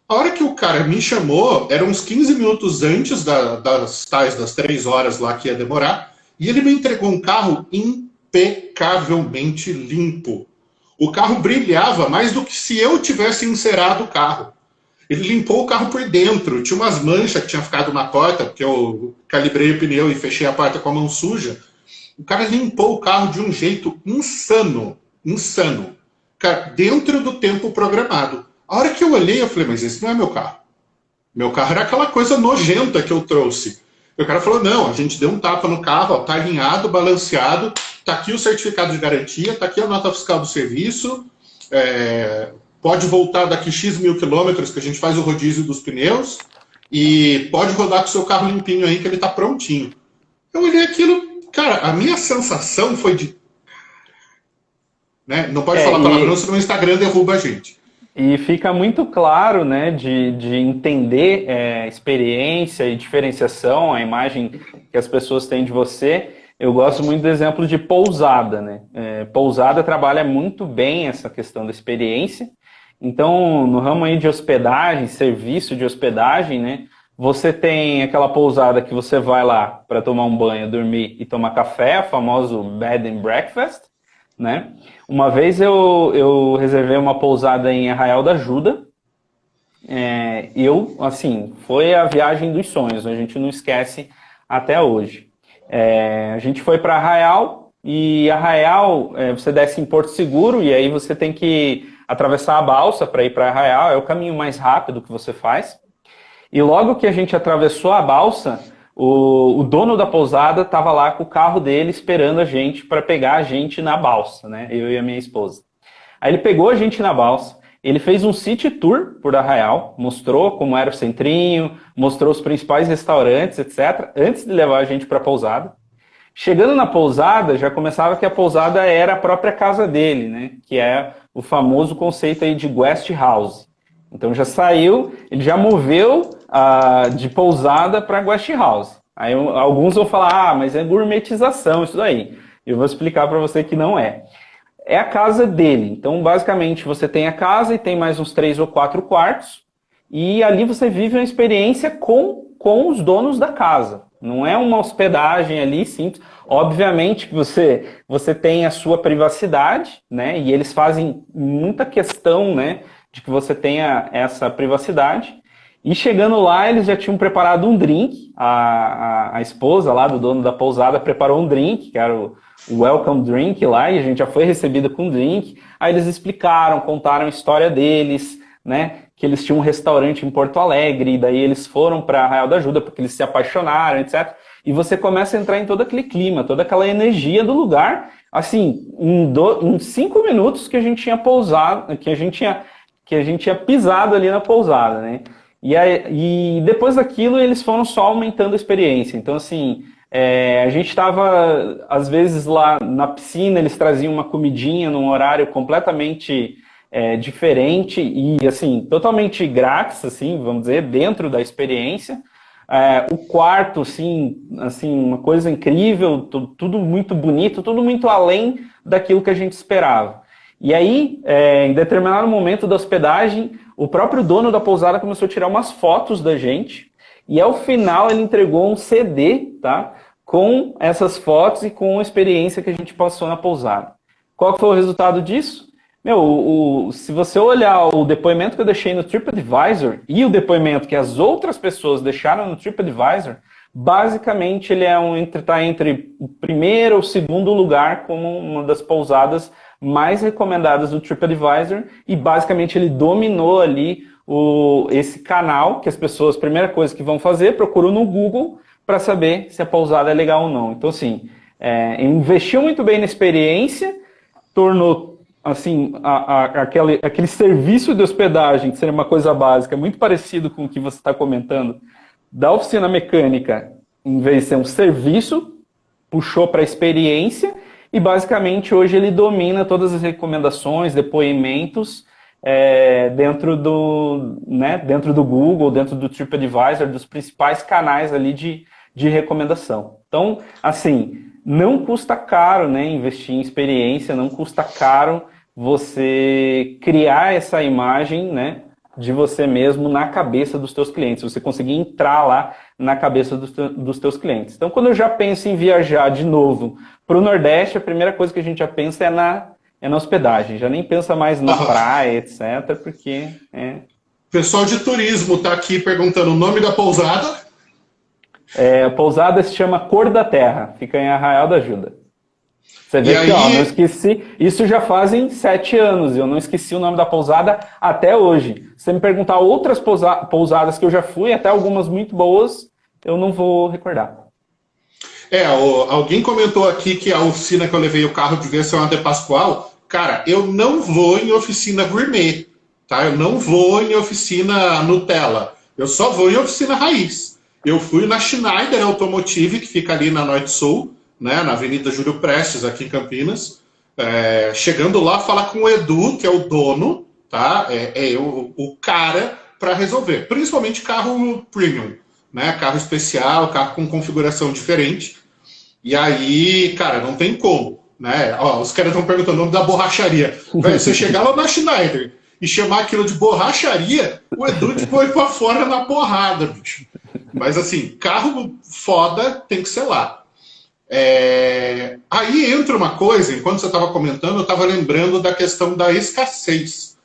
A hora que o cara me chamou, eram uns 15 minutos antes das 3 horas lá que ia demorar, e ele me entregou um carro impecavelmente limpo. O carro brilhava mais do que se eu tivesse encerado o carro. Ele limpou o carro por dentro, tinha umas manchas que tinham ficado na porta, porque eu calibrei o pneu e fechei a porta com a mão suja. O cara limpou o carro de um jeito insano, insano. Cara, dentro do tempo programado. A hora que eu olhei, eu falei, mas esse não é meu carro. Meu carro era aquela coisa nojenta que eu trouxe. E o cara falou, não, a gente deu um tapa no carro, ó, tá alinhado, balanceado, tá aqui o certificado de garantia, tá aqui a nota fiscal do serviço, pode voltar daqui X mil quilômetros que a gente faz o rodízio dos pneus e pode rodar com o seu carro limpinho aí que ele tá prontinho. Eu olhei aquilo, cara, a minha sensação foi de... né? Não pode falar palavrão, senão o Instagram derruba a gente. E fica muito claro, né, de entender experiência e diferenciação, a imagem que as pessoas têm de você. Eu gosto muito do exemplo de pousada, né? Pousada trabalha muito bem essa questão da experiência. Então, no ramo aí de hospedagem, serviço de hospedagem, né, você tem aquela pousada que você vai lá para tomar um banho, dormir e tomar café, o famoso bed and breakfast, né? Uma vez eu reservei uma pousada em Arraial da Ajuda, assim, foi a viagem dos sonhos, a gente não esquece até hoje. A gente foi para Arraial, e Arraial, você desce em Porto Seguro, e aí você tem que atravessar a balsa para ir para Arraial, é o caminho mais rápido que você faz. E logo que a gente atravessou a balsa, o dono da pousada estava lá com o carro dele esperando a gente para pegar a gente na balsa, né? Eu e a minha esposa. Aí ele pegou a gente na balsa, ele fez um city tour por Arraial, mostrou como era o centrinho, mostrou os principais restaurantes, etc., antes de levar a gente para a pousada. Chegando na pousada, já começava que a pousada era a própria casa dele, né? Que é o famoso conceito aí de guest house. Então já saiu, ele já moveu de pousada para guest house. Aí alguns vão falar, mas é gourmetização isso daí. Eu vou explicar para você que não é. É a casa dele. Então, basicamente, você tem a casa e tem mais uns 3 ou 4 quartos. e ali você vive uma experiência com os donos da casa. Não é uma hospedagem ali simples. Obviamente que você tem a sua privacidade, né? E eles fazem muita questão, né, de que você tenha essa privacidade. E chegando lá, eles já tinham preparado um drink. A esposa lá do dono da pousada preparou um drink, que era o welcome drink lá, e a gente já foi recebido com um drink. Aí eles explicaram, contaram a história deles, né? Que eles tinham um restaurante em Porto Alegre, e daí eles foram para Arraial da Ajuda porque eles se apaixonaram, etc. E você começa a entrar em todo aquele clima, toda aquela energia do lugar, assim, em 5 minutos que a gente tinha pousado, que a gente tinha pisado ali na pousada, né? E depois daquilo eles foram só aumentando a experiência. Então, assim, a gente estava, às vezes, lá na piscina, eles traziam uma comidinha num horário completamente diferente e, assim, totalmente grátis, assim, vamos dizer, dentro da experiência. O quarto, assim, uma coisa incrível, tudo muito bonito, tudo muito além daquilo que a gente esperava. E aí, em determinado momento da hospedagem, o próprio dono da pousada começou a tirar umas fotos da gente, e ao final ele entregou um CD, tá? Com essas fotos e com a experiência que a gente passou na pousada. Qual foi o resultado disso? Se você olhar o depoimento que eu deixei no TripAdvisor e o depoimento que as outras pessoas deixaram no TripAdvisor, basicamente ele está entre o primeiro ou segundo lugar como uma das pousadas mais recomendadas do TripAdvisor, e basicamente ele dominou ali esse canal, que as pessoas, primeira coisa que vão fazer, procuram no Google para saber se a pousada é legal ou não. Então, assim, investiu muito bem na experiência, tornou assim, aquele serviço de hospedagem, que seria uma coisa básica, muito parecido com o que você está comentando, da oficina mecânica, em vez de ser um serviço, puxou para a experiência, e basicamente hoje ele domina todas as recomendações, depoimentos, dentro do Google, dentro do TripAdvisor, dos principais canais ali de recomendação. Então, assim, não custa caro, né, investir em experiência, não custa caro você criar essa imagem, né, de você mesmo na cabeça dos teus clientes, você conseguir entrar lá na cabeça dos teus clientes. Então, quando eu já penso em viajar de novo para o Nordeste, a primeira coisa que a gente já pensa é na hospedagem, já nem pensa mais na praia, etc., porque... Pessoal de turismo está aqui perguntando o nome da pousada. A pousada se chama Cor da Terra, fica em Arraial da Ajuda. Você vê que, não esqueci, isso já fazem 7 anos, eu não esqueci o nome da pousada até hoje. Se você me perguntar outras pousadas que eu já fui, até algumas muito boas, eu não vou recordar. Alguém comentou aqui que a oficina que eu levei o carro devia ser uma De Pascoal. Cara, eu não vou em oficina gourmet, tá? Eu não vou em oficina Nutella, eu só vou em oficina raiz. Eu fui na Schneider Automotive, que fica ali na Norte Sul, né, na Avenida Júlio Prestes, aqui em Campinas. Chegando lá, falar com o Edu, que é o dono, tá? O cara para resolver. Principalmente carro premium, né? Carro especial, carro com configuração diferente. E aí, cara, não tem como, né? Os caras estão perguntando o nome da borracharia. Você chegar lá na Schneider e chamar aquilo de borracharia, o Edu te põe pra fora na porrada, bicho. Mas assim, carro foda tem que ser lá. Aí entra uma coisa, enquanto você estava comentando, eu estava lembrando da questão da escassez,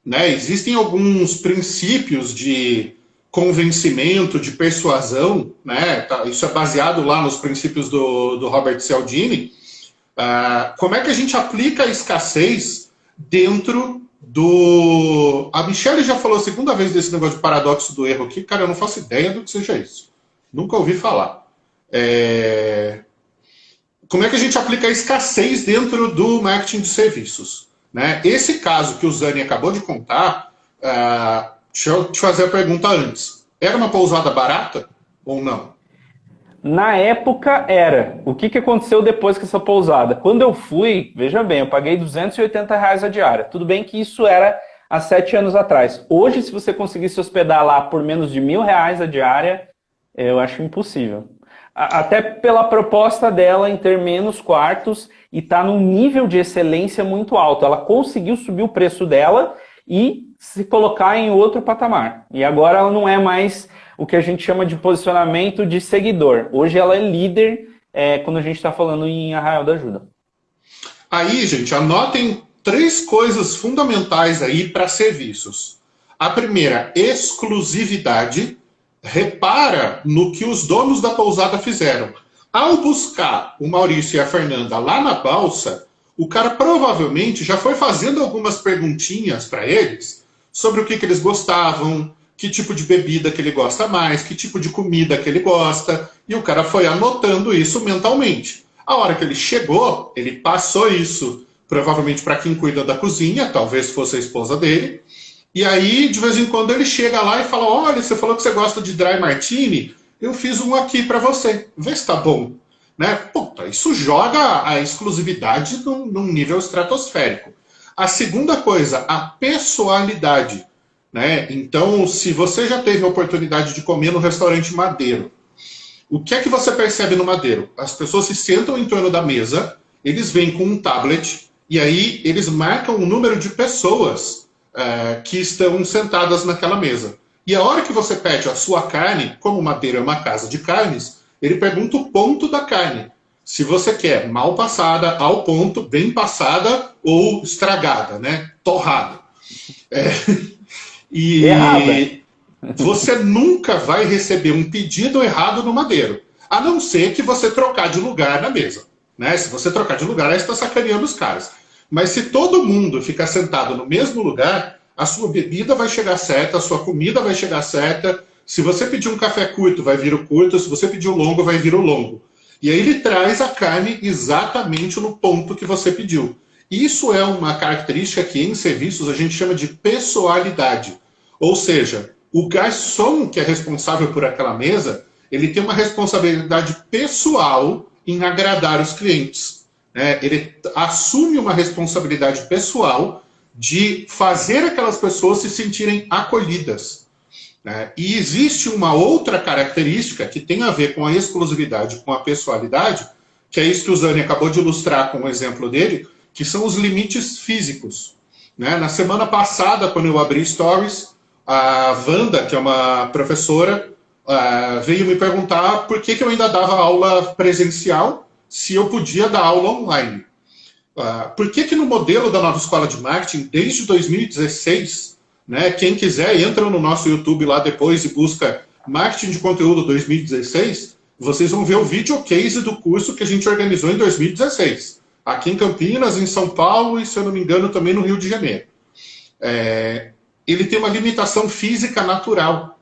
né? Existem alguns princípios de convencimento, de persuasão, né? Isso é baseado lá nos princípios do Robert Cialdini. Como é que a gente aplica a escassez dentro do... A Michelle já falou a segunda vez desse negócio de paradoxo do erro aqui. Cara, eu não faço ideia do que seja isso. Nunca ouvi falar. Como é que a gente aplica a escassez dentro do marketing de serviços, né? Esse caso que o Zani acabou de contar, deixa eu te fazer a pergunta antes. Era uma pousada barata ou não? Na época era. O que aconteceu depois com essa pousada? Quando eu fui, veja bem, eu paguei R$280 a diária. Tudo bem que isso era há 7 anos atrás. Hoje, se você conseguir se hospedar lá por menos de R$1.000 a diária, eu acho impossível. Até pela proposta dela em ter menos quartos e estar num nível de excelência muito alto. Ela conseguiu subir o preço dela e se colocar em outro patamar. E agora ela não é mais o que a gente chama de posicionamento de seguidor. Hoje ela é líder quando a gente está falando em Arraial da Ajuda. Aí, gente, anotem 3 coisas fundamentais aí para serviços. A primeira, exclusividade. Repara no que os donos da pousada fizeram. Ao buscar o Maurício e a Fernanda lá na balsa, o cara provavelmente já foi fazendo algumas perguntinhas para eles sobre o que eles gostavam, que tipo de bebida que ele gosta mais, que tipo de comida que ele gosta, e o cara foi anotando isso mentalmente. A hora que ele chegou, ele passou isso provavelmente para quem cuida da cozinha, talvez fosse a esposa dele, e aí de vez em quando ele chega lá e fala, olha, você falou que você gosta de dry martini, eu fiz um aqui para você, vê se tá bom. Né? Puta, isso joga a exclusividade num nível estratosférico. A segunda coisa, a pessoalidade. Né? Então, se você já teve a oportunidade de comer no restaurante Madeiro, o que é que você percebe no Madeiro? As pessoas se sentam em torno da mesa, eles vêm com um tablet, e aí eles marcam o número de pessoas que estão sentadas naquela mesa. E a hora que você pede a sua carne, como o Madeiro é uma casa de carnes, ele pergunta o ponto da carne. Se você quer mal passada, ao ponto, bem passada ou estragada, né? Torrada. E errada. Você nunca vai receber um pedido errado no Madeiro, a não ser que você trocar de lugar na mesa. Né? Se você trocar de lugar, aí você está sacaneando os caras. Mas se todo mundo ficar sentado no mesmo lugar, a sua bebida vai chegar certa, a sua comida vai chegar certa. Se você pedir um café curto, vai vir o curto. Se você pedir o longo, vai vir o longo. E aí ele traz a carne exatamente no ponto que você pediu. Isso é uma característica que em serviços a gente chama de pessoalidade. Ou seja, o garçom que é responsável por aquela mesa, ele tem uma responsabilidade pessoal em agradar os clientes. Ele assume uma responsabilidade pessoal de fazer aquelas pessoas se sentirem acolhidas. E existe uma outra característica que tem a ver com a exclusividade, com a pessoalidade, que é isso que o Zani acabou de ilustrar com o exemplo dele, que são os limites físicos. Na semana passada, quando eu abri Stories, a Wanda, que é uma professora, veio me perguntar por que eu ainda dava aula presencial se eu podia dar aula online. Por que no modelo da Nova Escola de Marketing, desde 2016, quem quiser entra no nosso YouTube lá depois e busca Marketing de Conteúdo 2016, vocês vão ver o videocase do curso que a gente organizou em 2016, aqui em Campinas, em São Paulo e, se eu não me engano, também no Rio de Janeiro. Ele tem uma limitação física natural.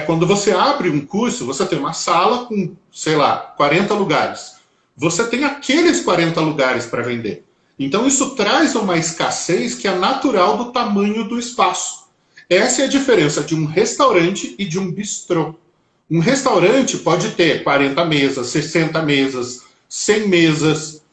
Quando você abre um curso, você tem uma sala com, sei lá, 40 lugares. Você tem aqueles 40 lugares para vender. Então isso traz uma escassez que é natural do tamanho do espaço. Essa é a diferença de um restaurante e de um bistrô. Um restaurante pode ter 40 mesas, 60 mesas, 100 mesas.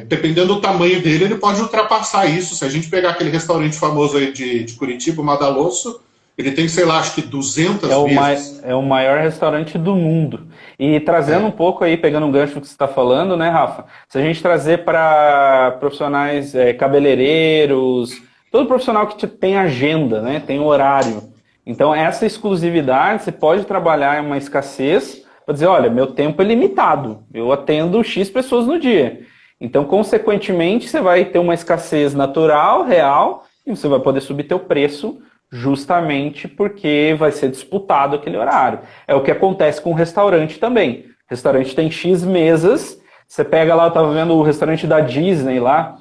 Dependendo do tamanho dele, ele pode ultrapassar isso. Se a gente pegar aquele restaurante famoso aí de Curitiba, o Madalosso, ele tem, sei lá, acho que 200 mesas. É o maior restaurante do mundo. E trazendo um pouco aí, pegando um gancho que você está falando, né, Rafa? Se a gente trazer para profissionais cabeleireiros, todo profissional que tem agenda, né, tem horário. Então, essa exclusividade, você pode trabalhar em uma escassez para dizer, olha, meu tempo é limitado, eu atendo X pessoas no dia. Então, consequentemente, você vai ter uma escassez natural, real, e você vai poder subir teu preço justamente porque vai ser disputado aquele horário. É o que acontece com o restaurante também. O restaurante tem X mesas, você pega lá, eu estava vendo o restaurante da Disney lá,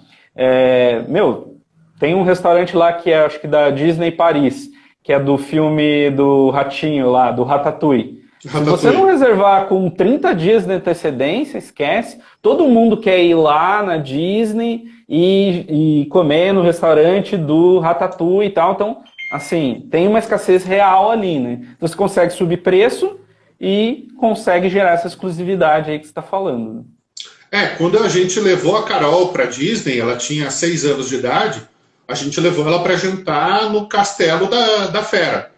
tem um restaurante lá que é, acho que da Disney Paris, que é do filme do Ratinho lá, do Ratatouille. Se você não reservar com 30 dias de antecedência, esquece. Todo mundo quer ir lá na Disney e comer no restaurante do Ratatouille e tal. Então, assim, tem uma escassez real ali, né? Então, você consegue subir preço e consegue gerar essa exclusividade aí que você está falando. Quando a gente levou a Carol para Disney, ela tinha 6 anos de idade, a gente levou ela para jantar no Castelo da Fera.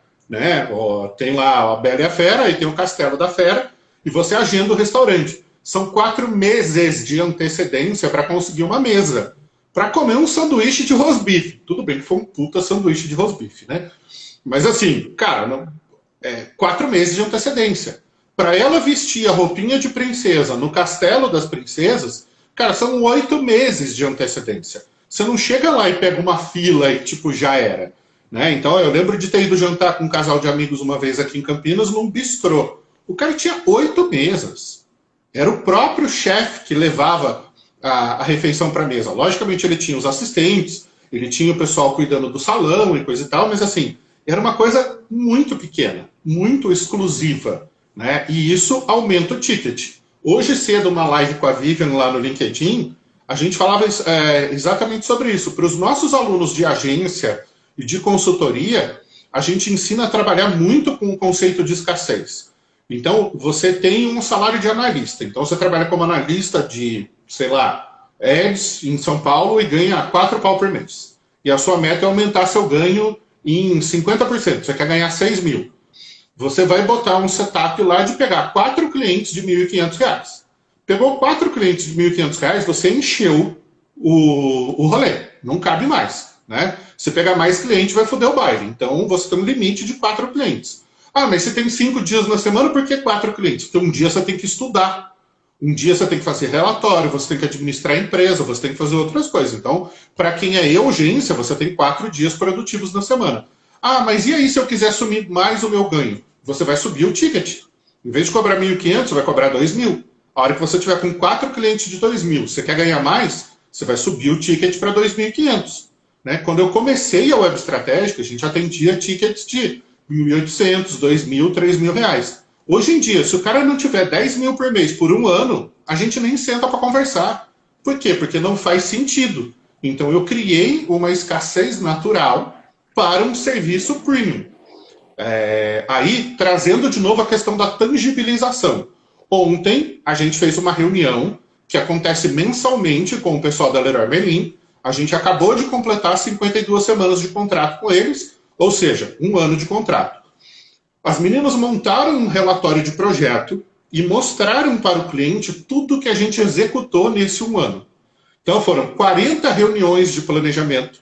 Tem lá a Bela e a Fera, e tem o Castelo da Fera, e você agenda o restaurante. São 4 meses de antecedência para conseguir uma mesa. para comer um sanduíche de rosbife. Tudo bem que foi um puta sanduíche de rosbife, né? Mas assim, cara, 4 meses de antecedência. Para ela vestir a roupinha de princesa no castelo das princesas, cara, são 8 meses de antecedência. Você não chega lá e pega uma fila e, tipo, já era. Né? Então, eu lembro de ter ido jantar com um casal de amigos uma vez aqui em Campinas, num bistrô. O cara tinha 8 mesas. Era o próprio chefe que levava a refeição para a mesa. Logicamente, ele tinha os assistentes, ele tinha o pessoal cuidando do salão e coisa e tal, mas, assim, era uma coisa muito pequena, muito exclusiva. Né? E isso aumenta o ticket. Hoje cedo, uma live com a Vivian lá no LinkedIn, a gente falava exatamente sobre isso. Para os nossos alunos de agência e de consultoria, a gente ensina a trabalhar muito com o conceito de escassez. Então, você tem um salário de analista. Então, você trabalha como analista de, sei lá, ads em São Paulo e ganha 4 pau por mês. E a sua meta é aumentar seu ganho em 50%. Você quer ganhar 6 mil. Você vai botar um setup lá de pegar 4 clientes de R$ 1.500. Pegou 4 clientes de R$ 1.500, você encheu o rolê. Não cabe mais. Né? Se pegar mais cliente, vai foder o baile. Então, você tem um limite de 4 clientes. Ah, mas você tem 5 dias na semana, por que 4 clientes? Porque um dia você tem que estudar. Um dia você tem que fazer relatório, você tem que administrar a empresa, você tem que fazer outras coisas. Então, para quem é urgência, você tem 4 dias produtivos na semana. Ah, mas e aí se eu quiser assumir mais o meu ganho? Você vai subir o ticket. Em vez de cobrar 1.500, você vai cobrar 2.000. A hora que você tiver com 4 clientes de 2.000, você quer ganhar mais, você vai subir o ticket para 2.500. Né? Quando eu comecei a Web Estratégica, a gente atendia tickets de 1.800, 2.000, 3.000 reais. Hoje em dia, se o cara não tiver 10 mil por mês por um ano, a gente nem senta para conversar. Por quê? Porque não faz sentido. Então, eu criei uma escassez natural para um serviço premium. Aí, trazendo de novo a questão da tangibilização. Ontem, a gente fez uma reunião que acontece mensalmente com o pessoal da Leroy Merlin. A gente acabou de completar 52 semanas de contrato com eles, ou seja, 1 ano de contrato. As meninas montaram um relatório de projeto e mostraram para o cliente tudo que a gente executou nesse 1 ano. Então, foram 40 reuniões de planejamento,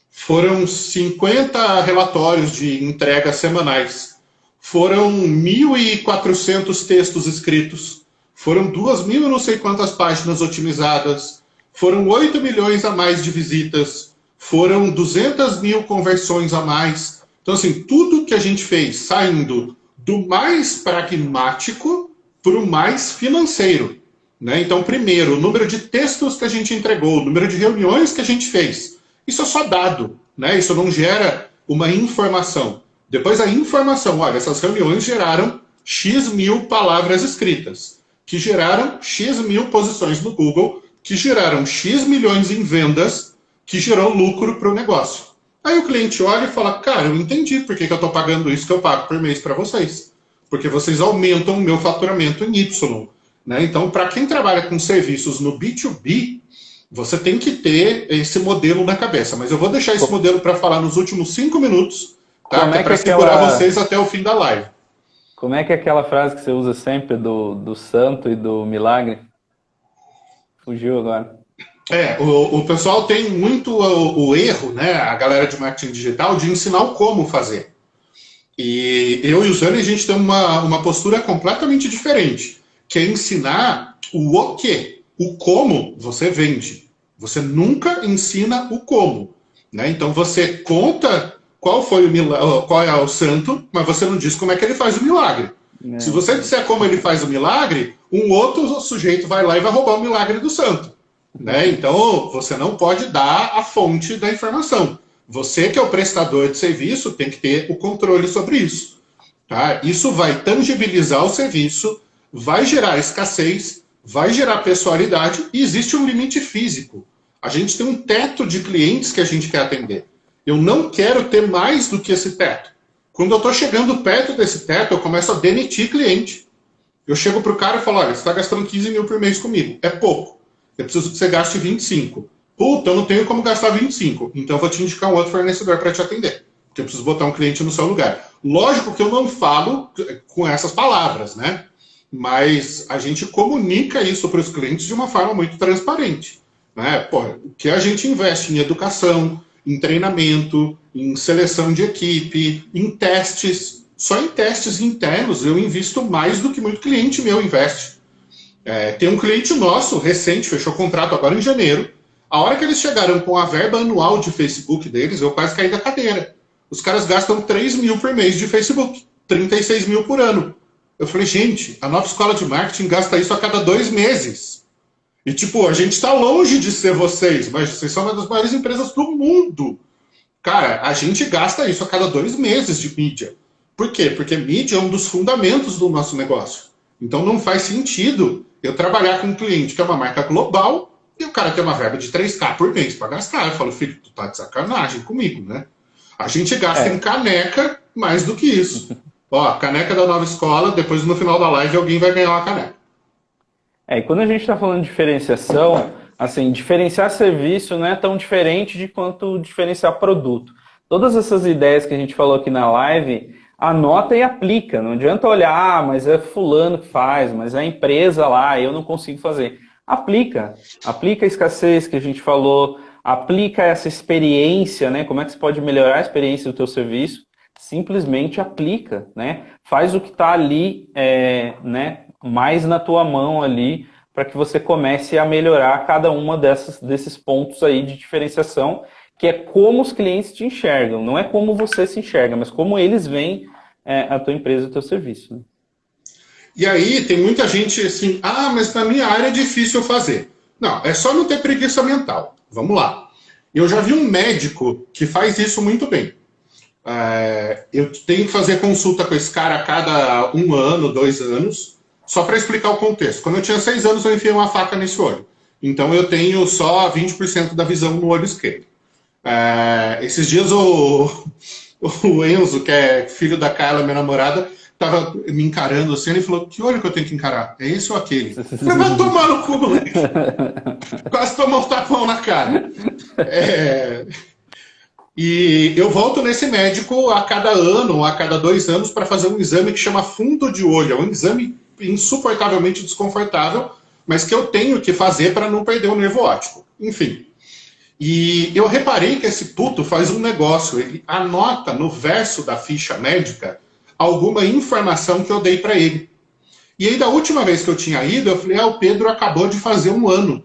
foram 50 relatórios de entrega semanais, foram 1.400 textos escritos, foram 2.000 não sei quantas páginas otimizadas, foram 8 milhões a mais de visitas, foram 200 mil conversões a mais. Então, assim, tudo que a gente fez saindo do mais pragmático para o mais financeiro. Né? Então, primeiro, o número de textos que a gente entregou, o número de reuniões que a gente fez. Isso é só dado, né? Isso não gera uma informação. Depois a informação, olha, essas reuniões geraram X mil palavras escritas, que geraram X mil posições no Google, que geraram X milhões em vendas, que gerou lucro para o negócio. Aí o cliente olha e fala, cara, eu entendi por que eu estou pagando isso que eu pago por mês para vocês. Porque vocês aumentam o meu faturamento em Y. Né? Então, para quem trabalha com serviços no B2B, você tem que ter esse modelo na cabeça. Mas eu vou deixar esse modelo para falar nos últimos 5 minutos, tá? Para segurar vocês até o fim da live. Como é que é aquela frase que você usa sempre do santo e do milagre? Fugiu agora. O pessoal tem muito o erro, né, a galera de marketing digital, de ensinar o como fazer. E eu e o Zane, a gente tem uma postura completamente diferente, que é ensinar o quê. O como você vende. Você nunca ensina o como. Né? Então você conta qual foi o milagre, qual é o santo, mas você não diz como é que ele faz o milagre. Se você disser como ele faz o milagre, um outro sujeito vai lá e vai roubar o milagre do santo. Né? Então, você não pode dar a fonte da informação. Você, que é o prestador de serviço, tem que ter o controle sobre isso. Tá? Isso vai tangibilizar o serviço, vai gerar escassez, vai gerar pessoalidade e existe um limite físico. A gente tem um teto de clientes que a gente quer atender. Eu não quero ter mais do que esse teto. Quando eu estou chegando perto desse teto, eu começo a demitir cliente. Eu chego para o cara e falo, olha, você está gastando 15 mil por mês comigo. É pouco. Eu preciso que você gaste 25. Puta, eu não tenho como gastar 25. Então eu vou te indicar um outro fornecedor para te atender. Porque eu preciso botar um cliente no seu lugar. Lógico que eu não falo com essas palavras, né? Mas a gente comunica isso para os clientes de uma forma muito transparente. né? Pô, o que a gente investe em educação, em treinamento, em seleção de equipe, em testes. Só em testes internos eu invisto mais do que muito cliente meu investe. Tem um cliente nosso, recente, fechou contrato agora em janeiro. A hora que eles chegaram com a verba anual de Facebook deles, eu quase caí da cadeira. Os caras gastam 3 mil por mês de Facebook, 36 mil por ano. Eu falei, gente, a nova escola de marketing gasta isso a cada 2 meses. E tipo, a gente está longe de ser vocês, mas vocês são uma das maiores empresas do mundo. Cara, a gente gasta isso a cada 2 meses de mídia. Por quê? Porque mídia é um dos fundamentos do nosso negócio. Então não faz sentido eu trabalhar com um cliente que é uma marca global e o cara tem uma verba de 3K por mês para gastar. Eu falo, filho, tu tá de sacanagem comigo, né? A gente gasta em caneca mais do que isso. Ó, a caneca da nova escola, depois no final da live alguém vai ganhar uma caneca. E quando a gente está falando de diferenciação, assim, diferenciar serviço não é tão diferente de quanto diferenciar produto. Todas essas ideias que a gente falou aqui na live, anota e aplica. Não adianta olhar, mas é fulano que faz, mas é a empresa lá, eu não consigo fazer. Aplica. Aplica a escassez que a gente falou, aplica essa experiência, né? Como é que você pode melhorar a experiência do teu serviço? Simplesmente aplica, né? Faz o que está ali, né? Mais na tua mão ali, para que você comece a melhorar cada uma desses pontos aí de diferenciação, que é como os clientes te enxergam. Não é como você se enxerga, mas como eles veem a tua empresa e o teu serviço. Né? E aí tem muita gente assim, mas na minha área é difícil fazer. Não, é só não ter preguiça mental. Vamos lá. Eu já vi um médico que faz isso muito bem. Eu tenho que fazer consulta com esse cara a cada 1 ano, 2 anos, só para explicar o contexto. Quando eu tinha 6 anos, eu enfiei uma faca nesse olho. Então eu tenho só 20% da visão no olho esquerdo. Esses dias o Enzo, que é filho da Carla, minha namorada, tava me encarando assim, ele falou, que olho que eu tenho que encarar? É esse ou aquele? Eu falei, vai tomar no cu, moleque. Quase tomou um tapão na cara. E eu volto nesse médico a cada ano ou a cada 2 anos para fazer um exame que chama fundo de olho. É um exame insuportavelmente desconfortável, mas que eu tenho que fazer para não perder o nervo óptico. Enfim. E eu reparei que esse puto faz um negócio, ele anota no verso da ficha médica alguma informação que eu dei para ele. E aí, da última vez que eu tinha ido, eu falei, o Pedro acabou de fazer 1 ano.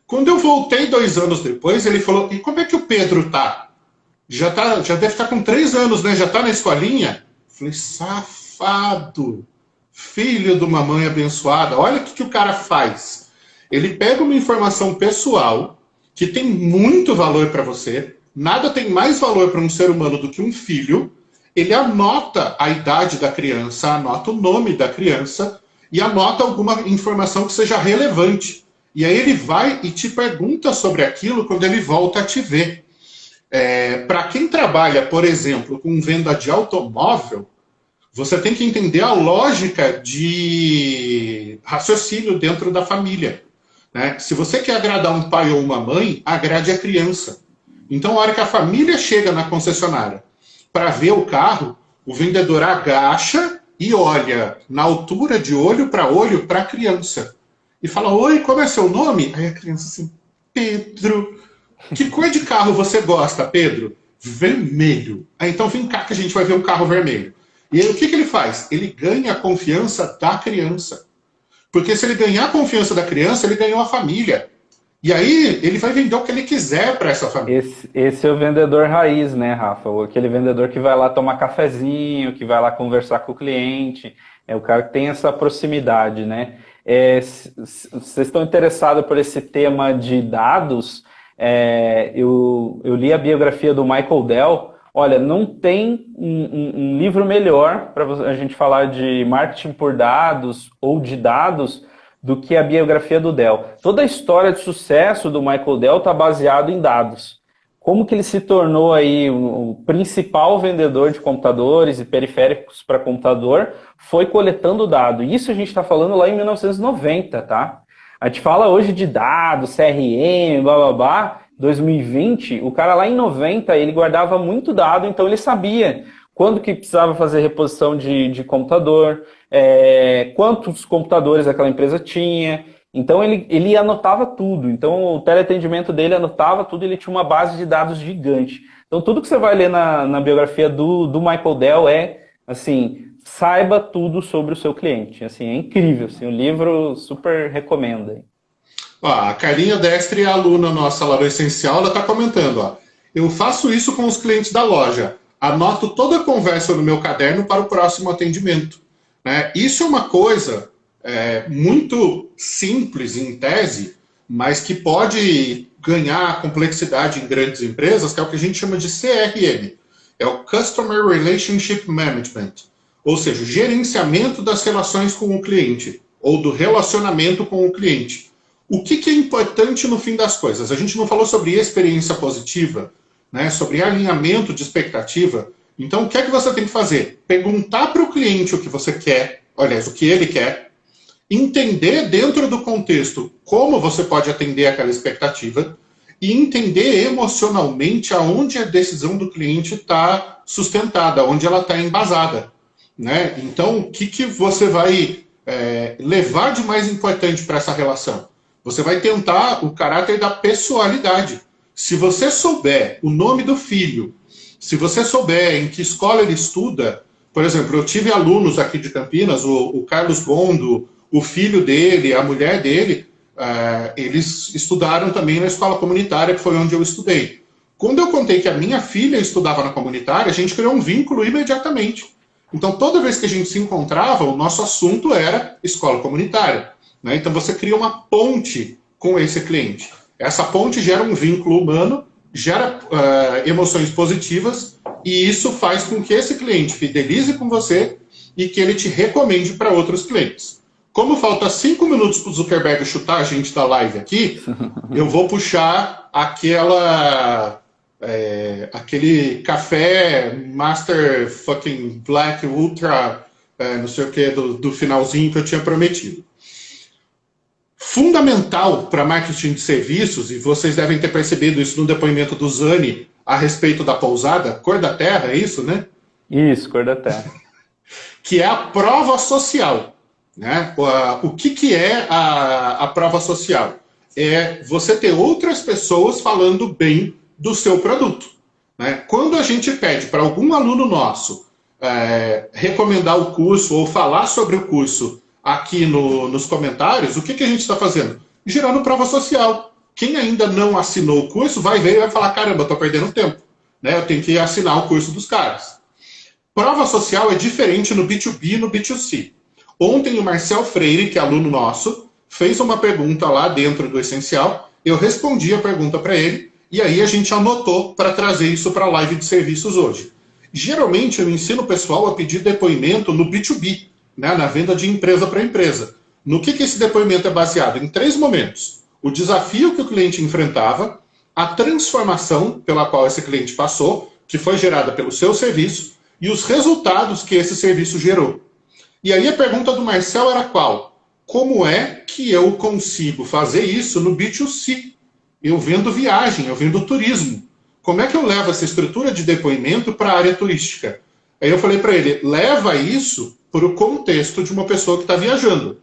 Quando eu voltei 2 anos depois, ele falou, e como é que o Pedro tá? Já deve estar com 3 anos, né? Já tá na escolinha? Eu falei, safado, filho de uma mãe abençoada, olha o que o cara faz. Ele pega uma informação pessoal que tem muito valor para você, nada tem mais valor para um ser humano do que um filho, ele anota a idade da criança, anota o nome da criança e anota alguma informação que seja relevante. E aí ele vai e te pergunta sobre aquilo quando ele volta a te ver. Para quem trabalha, por exemplo, com venda de automóvel, você tem que entender a lógica de raciocínio dentro da família. Né? Se você quer agradar um pai ou uma mãe, agrade a criança. Então, a hora que a família chega na concessionária para ver o carro, o vendedor agacha e olha na altura de olho para a criança. E fala, oi, como é seu nome? Aí a criança assim, Pedro. Que cor de carro você gosta, Pedro? Vermelho. Então vem cá que a gente vai ver um carro vermelho. E aí o que ele faz? Ele ganha a confiança da criança. Porque se ele ganhar a confiança da criança, ele ganhou a família. E aí ele vai vender o que ele quiser para essa família. Esse é o vendedor raiz, né, Rafa? Aquele vendedor que vai lá tomar cafezinho, que vai lá conversar com o cliente. É o cara que tem essa proximidade, né? Vocês estão interessados por esse tema de dados? Eu li a biografia do Michael Dell. Olha, não tem um livro melhor para a gente falar de marketing por dados ou de dados do que a biografia do Dell. Toda a história de sucesso do Michael Dell está baseado em dados. Como que ele se tornou aí o principal vendedor de computadores e periféricos para computador foi coletando dado. Isso a gente está falando lá em 1990, tá? A gente fala hoje de dados, CRM, blá, blá, blá. 2020, o cara lá em 90, ele guardava muito dado, então ele sabia quando que precisava fazer reposição de computador, quantos computadores aquela empresa tinha. Então ele anotava tudo. Então o teleatendimento dele anotava tudo, ele tinha uma base de dados gigante. Então tudo que você vai ler na biografia do Michael Dell é, assim, saiba tudo sobre o seu cliente. Assim, é incrível, assim, o livro super recomenda. Ó, a Carlinha Destre, a aluna nossa lá do Essencial, ela está comentando, ó. Eu faço isso com os clientes da loja. Anoto toda a conversa no meu caderno para o próximo atendimento. Né? Isso é uma coisa muito simples em tese, mas que pode ganhar complexidade em grandes empresas, que é o que a gente chama de CRM. É o Customer Relationship Management. Ou seja, o gerenciamento das relações com o cliente, ou do relacionamento com o cliente. O que é importante no fim das coisas? A gente não falou sobre experiência positiva, né, sobre alinhamento de expectativa. Então, o que é que você tem que fazer? Perguntar para o cliente o que você quer, aliás, o que ele quer, entender dentro do contexto como você pode atender aquela expectativa e entender emocionalmente aonde a decisão do cliente está sustentada, onde ela está embasada. Né? Então, o que você vai levar de mais importante para essa relação? Você vai tentar o caráter da pessoalidade. Se você souber o nome do filho, se você souber em que escola ele estuda, por exemplo, eu tive alunos aqui de Campinas, o Carlos Gondo, o filho dele, a mulher dele, eles estudaram também na escola comunitária, que foi onde eu estudei. Quando eu contei que a minha filha estudava na comunitária, a gente criou um vínculo imediatamente. Então, toda vez que a gente se encontrava, o nosso assunto era escola comunitária. Né? Então, você cria uma ponte com esse cliente. Essa ponte gera um vínculo humano, gera emoções positivas, e isso faz com que esse cliente fidelize com você e que ele te recomende para outros clientes. Como falta 5 minutos para o Zuckerberg chutar a gente da live aqui, eu vou puxar aquele café Master fucking Black Ultra, não sei o que, do finalzinho que eu tinha prometido. Fundamental para marketing de serviços, e vocês devem ter percebido isso no depoimento do Zani a respeito da pousada, Cor da Terra, é isso, né? Isso, Cor da Terra. Que é a prova social. Né? O que é a prova social? É você ter outras pessoas falando bem do seu produto. Né? Quando a gente pede para algum aluno nosso recomendar o curso ou falar sobre o curso aqui nos comentários, o que a gente está fazendo? Gerando prova social. Quem ainda não assinou o curso vai ver e vai falar, caramba, estou perdendo tempo. Né? Eu tenho que assinar o curso dos caras. Prova social é diferente no B2B e no B2C. Ontem o Marcel Freire, que é aluno nosso, fez uma pergunta lá dentro do Essencial, eu respondi a pergunta para ele, e aí a gente anotou para trazer isso para a live de serviços hoje. Geralmente eu ensino o pessoal a pedir depoimento no B2B, né, na venda de empresa para empresa. No que esse depoimento é baseado? Em 3 momentos. O desafio que o cliente enfrentava, a transformação pela qual esse cliente passou, que foi gerada pelo seu serviço, e os resultados que esse serviço gerou. E aí a pergunta do Marcel era qual? Como é que eu consigo fazer isso no B2C? Eu vendo viagem, eu vendo turismo. Como é que eu levo essa estrutura de depoimento para a área turística? Aí eu falei para ele, leva isso para o contexto de uma pessoa que está viajando.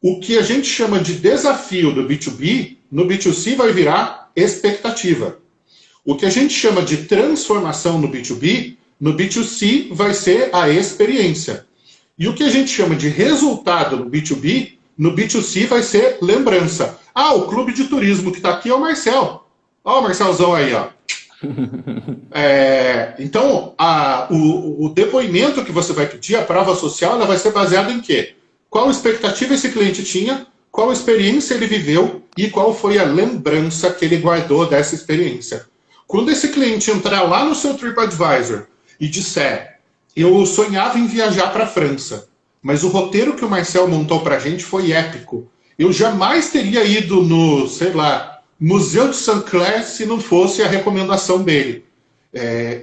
O que a gente chama de desafio do B2B, no B2C vai virar expectativa. O que a gente chama de transformação no B2B, no B2C vai ser a experiência. E o que a gente chama de resultado no B2B, no B2C vai ser lembrança. Ah, o clube de turismo que está aqui é o Marcel. Ó, o Marcelzão aí, ó. Então, o depoimento que você vai pedir, a prova social, ela vai ser baseada em quê? Qual expectativa esse cliente tinha, qual experiência ele viveu e qual foi a lembrança que ele guardou dessa experiência. Quando esse cliente entrar lá no seu TripAdvisor e disser, eu sonhava em viajar para a França, mas o roteiro que o Marcel montou para a gente foi épico. Eu jamais teria ido no, sei lá, Museu de Saint-Clair se não fosse a recomendação dele.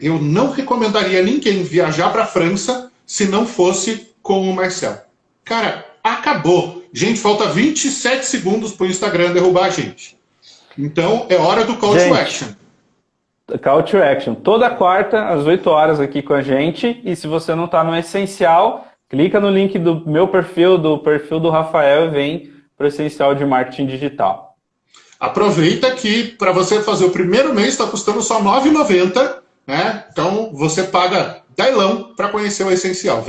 Eu não recomendaria ninguém viajar para a França se não fosse com o Marcel. Cara, acabou. Gente, falta 27 segundos para o Instagram derrubar a gente. Então, é hora do call to action. Call to action. Toda quarta, às 8 horas aqui com a gente. E se você não está no Essencial, clica no link do meu perfil, do perfil do Rafael e vem para o Essencial de Marketing Digital. Aproveita que para você fazer o primeiro mês está custando só R$ 9,90, né? Então você paga 10 para conhecer o Essencial.